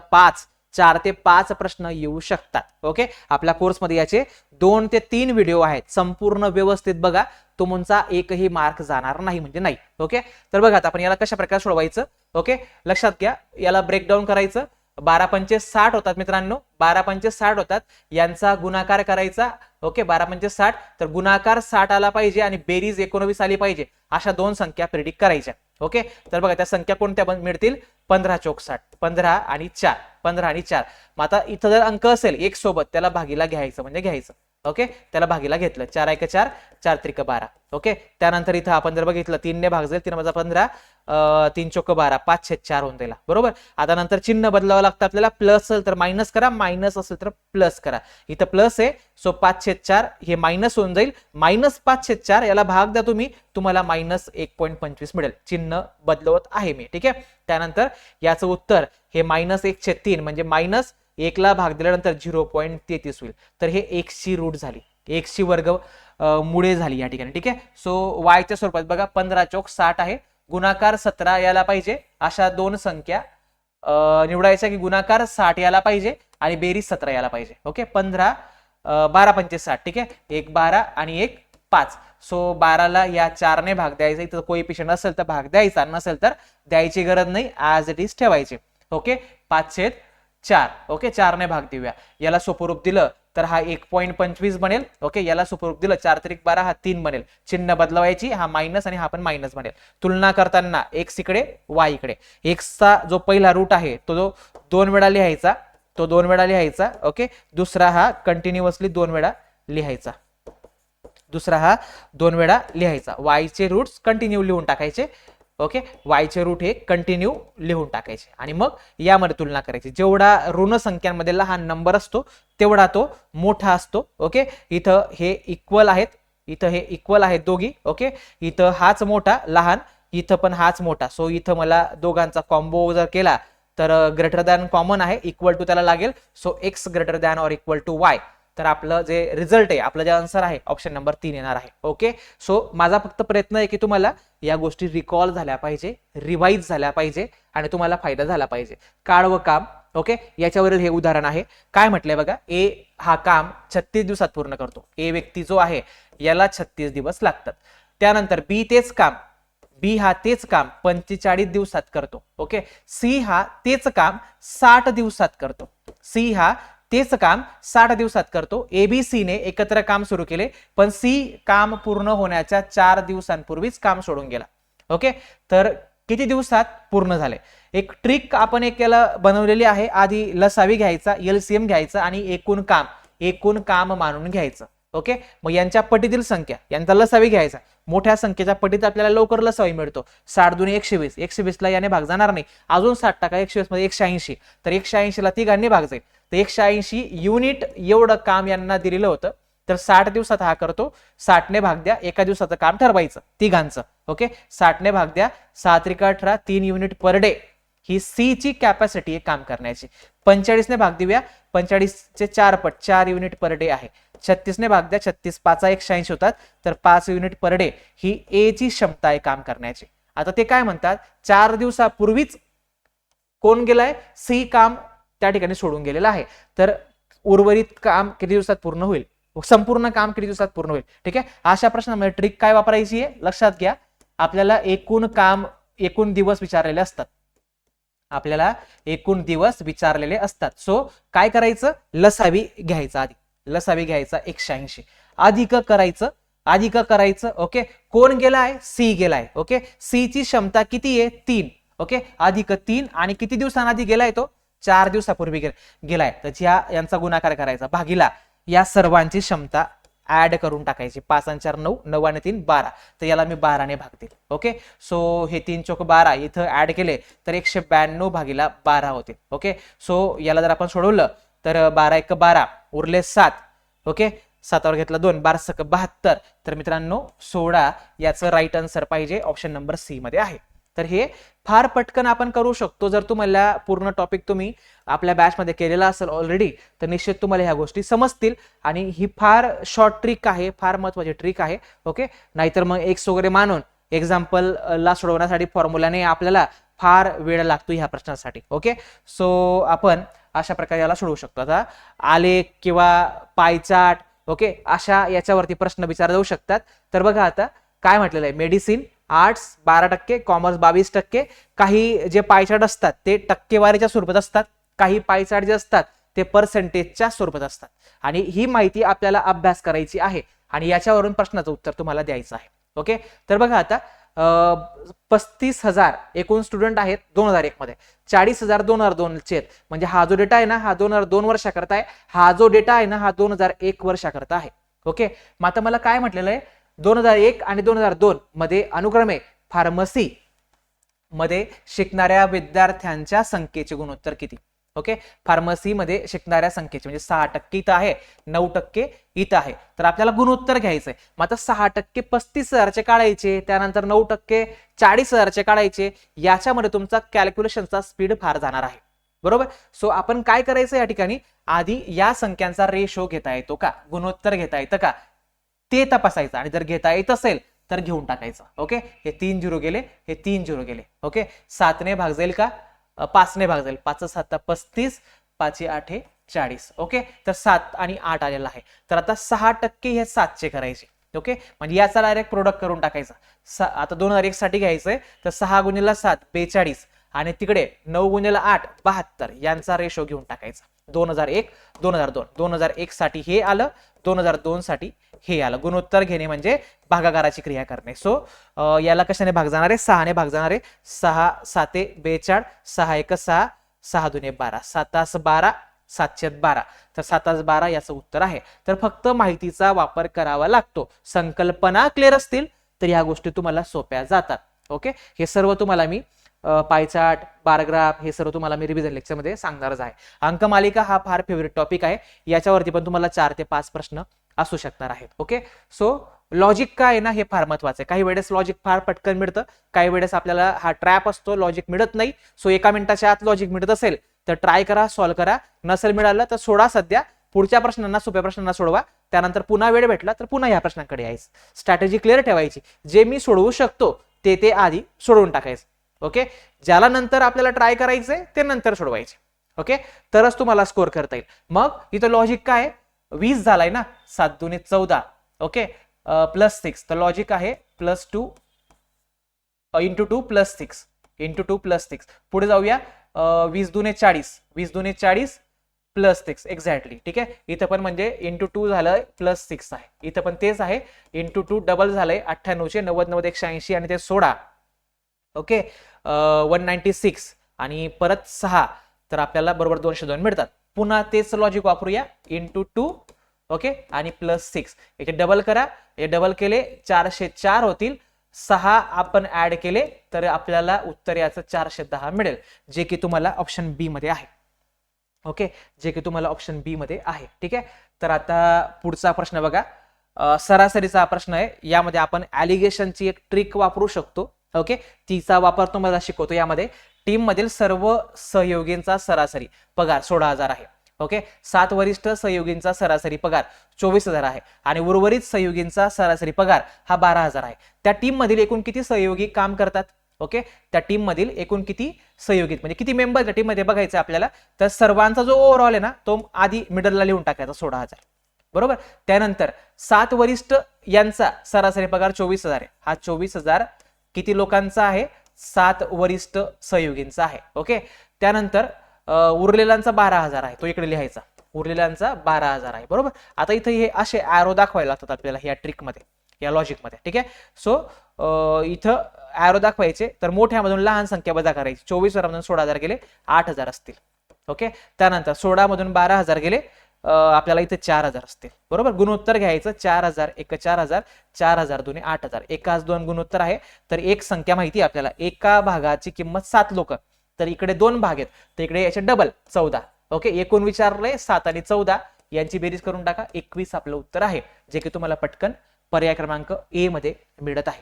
4 ते 5 प्रश्न येऊ शकतात. ओके, आपल्या कोर्समध्ये याचे 2 ते 3 व्हिडिओ आहेत. संपूर्ण व्यवस्थित बघा, तुमचा एकही मार्क जाणार नाही म्हणजे नाही. ओके, तर बघा आता आपण याला कशा प्रकारे सोडवायचं. ओके, लक्षात घ्या, याला ब्रेकडाऊन करायचं. 12 पंचे 60 होतात मित्रांनो, 12 पंचे 60 होतात. यांचा गुणाकार करायचा. ओके, 12 पंचे 60, तर गुणाकार 60 आला पाहिजे आणि बेरीज 19 आली पाहिजे. अशा 2 संख्या प्रेडिक्ट करायच्या. ओके, तर बघा त्या संख्या कोणत्या मिळतील, 15 चौक 60, 15 आणि 4, 15 आणि 4. मग आता इथं जर अंक असेल 1 सोबत, त्याला भागीला घ्यायचं म्हणजे घ्यायचं. ओके, त्याला भागीला घेतलं, 4 1 4, 4 3 12. ओके, त्यानंतर इथं आपण जर बघितलं 3 ने भाग जाईल, 3 वजा 15, 3 चौक 12, 5/4 होऊन जाईल. बरोबर. आता नंतर चिन्ह बदलावं लागतं आपल्याला. प्लस असेल तर मायनस करा, मायनस असेल तर प्लस करा. इथं प्लस आहे, सो 5/4 हे मायनस होऊन जाईल. -5/4 याला भाग द्या तुम्ही, तुम्हाला -1.25 मिळेल. चिन्ह बदलवत आहे मी. ठीक आहे, त्यानंतर याचं उत्तर हे -1/3 म्हणजे -1 ला भाग दिल्यानंतर 0.33 होईल. तर हे x ची रूट झाली, x ची वर्ग मुळे झाली या ठिकाणी. ठीक आहे, सो y च्या स्वरूपात बघा 15 चौक 60 आहे, गुणाकार 17 याला पाहिजे. अशा 2 संख्या निवडायच्या की गुणाकार 60 याला पाहिजे आणि बेरीज 17 याला पाहिजे. ओके, 15 12 पंचे 60. ठीक आहे, 1 12 आणि 1 5. सो 12 ला या 4 ने भाग द्यायचा. इथं कोएफिशियंट असेल तर भाग द्यायचा, नसेल तर द्यायची गरज नाही, ऍज इट इज ठेवायचे. ओके, 5/4. ओके, 4 ने भाग देऊया. याला सोपरूप दिलं तर हा 1.25 बनेल. ओके, याला सोपरूप दिलं 4 3 12 हा 3 बनेल. चिन्ह बदलवायची, हा मायनस आणि हा पण मायनस बनेल. तुलना करताना x इकडे y इकडे. x चा जो पहिला रूट आहे तो जो 2 वेळा लिहायचा, तो 2 वेळा लिहायचा. ओके, दुसरा हा कंटिन्युअसली 2 वेळा लिहायचा, दुसरा हा 2 वेळा लिहायचा. y चे रूट्स कंटिन्यू लिहून टाकायचे. ओके, वायचे रूट हे कंटिन्यू लिहून टाकायचे आणि मग यामध्ये तुलना करायची. जेवढा ऋण संख्यांमध्ये लहान नंबर असतो तेवढा तो मोठा असतो. ओके, इथं हे इक्वल आहेत, इथं हे इक्वल आहेत दोघी. ओके, इथं हाच मोठा लहान, इथं पण हाच मोठा. सो इथं मला दोघांचा कॉम्बो जर केला तर ग्रेटर दॅन कॉमन आहे, इक्वल टू त्याला लागेल. So x greater than or equal to y. तर आपलं जे रिझल्ट आहे, आपलं जे आन्सर आहे ऑप्शन नंबर 3 येणार आहे. ओके, सो माझा फक्त प्रयत्न आहे की तुम्हाला या गोष्टी रिकॉल झाल्या पाहिजे, रिवाइज झाल्या पाहिजे आणि तुम्हाला फायदा झाला पाहिजे. काळ व काम. ओके, याच्यावरील हे उदाहरण आहे. काय म्हटलंय बघा, ए हा काम 36 दिवसात पूर्ण करतो. ए व्यक्ती जो आहे याला 36 दिवस लागतात. त्यानंतर बी तेच काम, बी हा तेच काम 45 दिवसात करतो. ओके, सी हा तेच काम 60 दिवसात करतो. सी हा तेच काम 60 दिवसात करतो. एबीसी ने एकत्र काम सुरू केले, पण सी काम पूर्ण होण्याच्या 4 दिवसांपूर्वीच काम सोडून गेला. ओके, तर किती दिवसात पूर्ण झाले? एक ट्रिक आपण एक याला बनवलेली आहे. आधी लसावी घ्यायचा, एलसीएम घ्यायचा आणि एकूण काम मानून घ्यायचं. ओके, मग यांच्या पटीतील संख्या, यांचा लसावी घ्यायचा. मोठ्या संख्येच्या पटीत आपल्याला लवकर लसावी मिळतो. 60 दुनी 120, 120 ला याने भाग जाणार नाही. अजून 60 टाका, 120 मध्ये 180, तर 180 ला तिघांनी भाग जाईल. तर 180 युनिट एवढं काम यांना दिलेलं होतं. तर 60 दिवसात हा करतो. 60 ने भाग द्या, एका दिवसाचं काम ठरवायचं तिघांचं. ओके, 60 ने भाग द्या, 6 त्रिक 18, 3 युनिट पर डे ही सी ची कॅपॅसिटी आहे काम करण्याची. 45 ने भाग देऊया, 45 चे 4 पट, 4 युनिट पर डे आहे. 36 ने भाग द्या, 36 5 180 होतात, तर 5 युनिट पर डे ही ए ची क्षमता आहे काम करण्याची. आता ते काय म्हणतात, 4 दिवसापूर्वीच कोण गेलाय? सी काम त्या ठिकाणी सोडून गेलेलं आहे. तर उर्वरित काम किती दिवसात पूर्ण होईल? संपूर्ण काम किती दिवसात पूर्ण होईल? ठीक आहे, अशा प्रश्नामध्ये ट्रिक काय वापरायची आहे लक्षात घ्या. आपल्याला एकूण दिवस विचारलेले असतात. आपल्याला एकूण दिवस विचारलेले असतात. सो काय करायचं, लसावी घ्यायचा. आधी लसावी घ्यायचा 180, अधिक करायचं. ओके, कोण गेलाय? सी गेलाय. ओके, सी ची क्षमता किती आहे? 3. ओके, अधिक 3 आणि किती दिवसांआधी गेलाय तो? 4 दिवसापूर्वी गेलाय. तर यांचा गुणाकार करायचा भागीला या सर्वांची क्षमता ऍड करून टाकायची. 5 आणि 4 9, 9 आणि 3 12. तर याला मी 12 ने भाग देईल. ओके, सो हे 3 चौक 12 इथं ऍड केले तर 192 भागीला 12 होते. ओके, सो याला जर आपण सोडवलं तर 12 1 12 उरले 7. ओके, 7 वर घेतला 2, 12 7 72. तर मित्रांनो 16 याचं राईट आन्सर पाहिजे, ऑप्शन नंबर सी मध्ये आहे. तर हे फार पटकन आपण करू शकतो. जर तुम्हाला पूर्ण टॉपिक तुम्ही आपल्या बॅच मध्ये केलेला असेल ऑलरेडी तर निश्चित तुम्हाला ह्या गोष्टी समजतील. आणि ही फार शॉर्ट ट्रिक आहे, फार महत्वाची ट्रिक आहे. ओके, नाहीतर मग एक्स वगैरे मानून एक्झाम्पल ला सोडवण्यासाठी फॉर्म्युलाने आपल्याला फार वेळ लागतो ह्या प्रश्नासाठी. ओके, सो आपण अशा प्रकारे याला सोडवू शकतो. आता आलेख किंवा पाय चार्ट, ओके, अशा याच्यावरती प्रश्न विचारले जाऊ शकतात. तर बघा आता काय म्हटलेलं आहे, मेडिसिन आर्ट्स 12%, कॉमर्स 22%. काही जे पायचार्ट असतात ते टक्केवारीच्या स्वरूपात असतात, काही पायचार्ट जे असतात ते पर्सेंटेजच्या स्वरूपात असतात. आणि ही माहिती आपल्याला अभ्यास करायची आहे आणि याच्यावरून प्रश्नाचं उत्तर तुम्हाला द्यायचं आहे. ओके, तर बघा आता 35,000 एकूण स्टुडंट आहेत 2001 मध्ये. 40,000 2002 चे, म्हणजे हा जो डेटा आहे ना हा 2002 वर्षाकरता आहे, हा जो डेटा आहे ना हा 2001 वर्षाकरता आहे. ओके, मग आता मला काय म्हटलेलं आहे, 2001 आणि 2002 मध्ये अनुक्रमे फार्मसी मध्ये शिकणाऱ्या विद्यार्थ्यांच्या संख्येचे गुणोत्तर किती? ओके, फार्मसी मध्ये शिकणाऱ्या संख्येचे म्हणजे 6% इथं आहे, 9% इथं आहे. तर आपल्याला गुणोत्तर घ्यायचंय. मग आता 6% 35,000चे काढायचे, त्यानंतर 9% 40,000चे काढायचे. याच्यामध्ये तुमचा कॅल्क्युलेशनचा स्पीड फार जाणार आहे. बरोबर, सो आपण काय करायचं या ठिकाणी, आधी या संख्यांचा रेशो घेता येतो का, गुणोत्तर घेता येतं का ते तपासायचं. आणि जर घेता येत असेल तर घेऊन टाकायचं. ओके, हे 3 0 गेले, हे 3 0 गेले. ओके, 7 ने भाग जाईल का, 5 ने भाग जाईल. 5 7 35, 5 8 40. ओके, तर 7 आणि 8 आलेला आहे. तर आता 6% हे 7चे करायचे. ओके, म्हणजे याचा डायरेक्ट प्रोडक्ट करून टाकायचा. आता 2001 साठी घ्यायचंय तर 6 गुणिले 7 42 आणि तिकडे 9 गुणिले 8 72 यांचा रेशो घेऊन टाकायचा. 2001 2002, 2001 साठी हे आलं, 2002 साठी हे आलं. गुणोत्तर घेणे म्हणजे भागाकाराची क्रिया करणे. सो याला कशाने भाग जाणार आहे, 6 ने भाग जाणार आहे. 6 7 42, 6 1 6, 6 2 12, 7 12, 712. तर 7 12 याचं उत्तर आहे. तर फक्त माहितीचा वापर करावा लागतो. संकल्पना क्लिअर असतील तर ह्या गोष्टी तुम्हाला सोप्या जातात. ओके, हे सर्व तुम्हाला मी पायचार्ट, बारग्राफ हे सर्व तुम्हाला मी रिव्हिजन लेक्चरमध्ये सांगणारच आहे. अंकमालिका हा फार फेवरेट टॉपिक आहे, याच्यावरती पण तुम्हाला 4 ते 5 प्रश्न असू शकणार आहेत. ओके, सो लॉजिक काय आहे ना, हे फार महत्वाचं आहे. काही वेळेस लॉजिक फार पटकन मिळतं, काही वेळेस आपल्याला हा ट्रॅप असतो, लॉजिक मिळत नाही. सो 1 मिनिटाच्या आत लॉजिक मिळत असेल तर ट्राय करा, सॉल्व्ह करा. नसेल मिळालं तर सोडा सध्या, पुढच्या प्रश्नांना, सोप्या प्रश्नांना सोडवा. त्यानंतर पुन्हा वेळ भेटला तर पुन्हा या प्रश्नांकडे यायचं. स्ट्रॅटेजी क्लिअर ठेवायची, जे मी सोडवू शकतो ते आधी सोडवून टाकायचं. ओके, ज्याला नंतर आपल्याला ट्राय करायचंय ते नंतर सोडवायचे. ओके, तरच तुम्हाला स्कोर करता येईल. मग इथं लॉजिक काय, 20 झालाय ना, 7 दुने 14. ओके, प्लस 6, तर लॉजिक आहे +2 इंटू 2 + 6 इंटू 2 + 6. पुढे जाऊया, 20 दुने 40, 20 दुने 40 + 6 एक्झॅक्टली. ठीक आहे, इथं पण म्हणजे इंटू 2 झालंय +6 आहे, इथं पण तेच आहे. इंटू 2 डबल झालंय 98 90 90 180 आणि ते 16. ओके, 196 आणि परत 6, तर आपल्याला बरोबर 202 मिळतात. पुन्हा तेच लॉजिक वापरूया, इंटू 2 ओके आणि +6. याचे डबल करा, हे डबल केले 404 होतील. 6 आपण ऍड केले तर आपल्याला उत्तर याचं 410 मिळेल, जे की तुम्हाला ऑप्शन बी मध्ये आहे. ओके, जे की तुम्हाला ऑप्शन बी मध्ये आहे. ठीक आहे, तर आता पुढचा प्रश्न बघा, सरासरीचा प्रश्न आहे. यामध्ये आपण ॲलिगेशनची एक ट्रिक वापरू शकतो. ओके, तिचा वापर तुम्हाला शिकवतो. यामध्ये टीम मधील सर्व सहयोगींचा सरासरी पगार 16,000 आहे. ओके, 7 वरिष्ठ सहयोगींचा सरासरी पगार 24,000 आहे आणि उर्वरित सहयोगींचा सरासरी पगार हा 12,000 आहे. त्या टीम मधील एकूण किती सहयोगी काम करतात? ओके, त्या टीम मधील एकूण किती सहयोगी म्हणजे किती मेंबर त्या टीम मध्ये बघायचं आपल्याला. तर सर्वांचा जो ओव्हरऑल आहे ना, तो आधी मिडलला लिहून टाकायचा 16,000. बरोबर, त्यानंतर 7 वरिष्ठ यांचा सरासरी पगार 24,000 आहे. हा 24,000 किती लोकांचा आहे? 7 वरिष्ठ सहयोगींचा आहे. ओके, त्यानंतर उरलेल्यांचा 12,000 आहे, तो इकडे लिहायचा. उरलेल्यांचा 12,000 आहे. बरोबर, आता इथे हे असे ॲरो दाखवायला लागतात आपल्याला या ट्रिक मध्ये, या लॉजिक मध्ये. ठीक आहे, सो इथं ॲरो दाखवायचे, तर मोठ्यामधून लहान संख्या वजा करायची. 24 मधून 16,000 गेले 8,000 असतील. ओके, त्यानंतर 16 मधून 12,000 गेले, आपल्याला इथे 4,000 असतील. बरोबर, गुणोत्तर घ्यायचं. 4,000 1 4,000, 4,000 2 8,000. एकाच 2 गुणोत्तर आहे, तर एक संख्या माहिती आहे आपल्याला. एका भागाची किंमत 7 लोक, तर इकडे 2 भाग आहेत, तर इकडे याचे डबल 14. ओके, एकूण विचारलंय 7 आणि 14 यांची बेरीज करून टाका, 21 आपलं उत्तर आहे, जे की तुम्हाला पटकन पर्याय क्रमांक ए मध्ये मिळत आहे.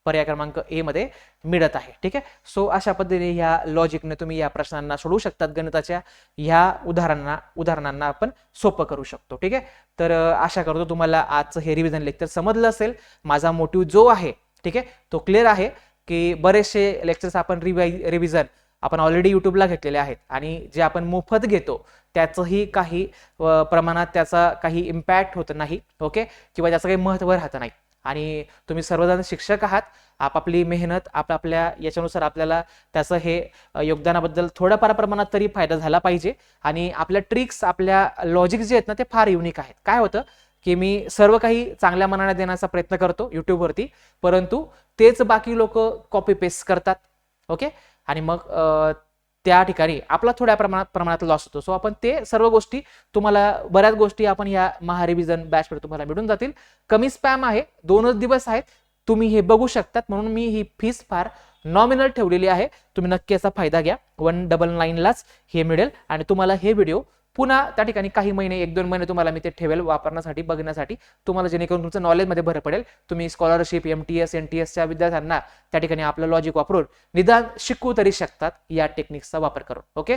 पर्याय क्रमांक ए मध्ये मिळत आहे. ठीक आहे, सो अशा पद्धतीने ह्या लॉजिकने तुम्ही या प्रश्नांना सोडवू शकतात. गणिताच्या ह्या उदाहरणांना आपण सोपं करू शकतो. ठीक आहे, तर आशा करतो तुम्हाला आजचं हे रिव्हिजन लेक्चर समजलं असेल. माझा मोटिव्ह जो आहे, ठीक आहे, तो क्लिअर आहे की बरेचसे लेक्चर्स आपण रिव्हिजन आपण ऑलरेडी युट्यूबला घेतलेले आहेत आणि जे आपण मोफत घेतो त्याचंही काही प्रमाणात त्याचा काही इम्पॅक्ट होत नाही. ओके, किंवा त्याचं काही महत्त्व राहत नाही. आणि तुम्ही सर्वजण शिक्षक आहात, आपापली मेहनत आपापल्या याच्यानुसार आपल्याला त्याचं हे योगदानाबद्दल थोड्याफार प्रमाणात तरी फायदा झाला पाहिजे. आणि आपल्या ट्रिक्स, आपल्या लॉजिक जे आहेत ना, ते फार युनिक आहेत. काय होतं की मी सर्व काही चांगल्या मनाने देण्याचा प्रयत्न करतो युट्यूबवरती, परंतु तेच बाकी लोक कॉपी पेस्ट करतात. ओके, आणि मग त्या ठिकाणी आपला थोड्या प्रमाणात लॉस होतो. सो आपण ते सर्व गोष्टी तुम्हाला, बऱ्याच गोष्टी आपण या महारिव्हिजन बॅचवर तुम्हाला मिळून जातील. कमी स्पॅम आहे, 2च दिवस आहेत, तुम्ही हे बघू शकतात. म्हणून मी ही फीस फार नॉमिनल ठेवलेली आहे. तुम्ही नक्की याचा फायदा घ्या. 199 लाच हे मिळेल आणि तुम्हाला हे व्हिडिओ पुन्हा त्या ठिकाणी काही महिने, 1-2 महिने तुम्हाला मी ते ठेवेल वापरण्यासाठी, बघण्यासाठी, तुम्हाला जेणेकरून तुमचं नॉलेजमध्ये भर पडेल. तुम्ही स्कॉलरशिप, MTS NTSच्या विद्यार्थ्यांना त्या ठिकाणी आपलं लॉजिक वापरून निदान शिकवू तरी शकतात या टेक्निक्सचा वापर करून. ओके,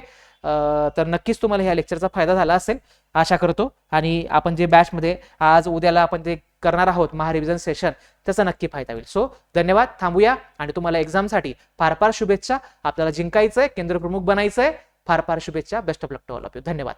तर नक्कीच तुम्हाला ह्या लेक्चरचा फायदा झाला असेल आशा करतो. आणि आपण जे बॅचमध्ये आज उद्याला आपण ते करणार आहोत महारिव्हिजन सेशन, त्याचा नक्की फायदा होईल. सो धन्यवाद, थांबूया. आणि तुम्हाला एक्झामसाठी फार फार शुभेच्छा. आपल्याला जिंकायचंय, केंद्र प्रमुख बनायचंय. फार फार शुभेच्छा. Best of luck to all of you. धन्यवाद.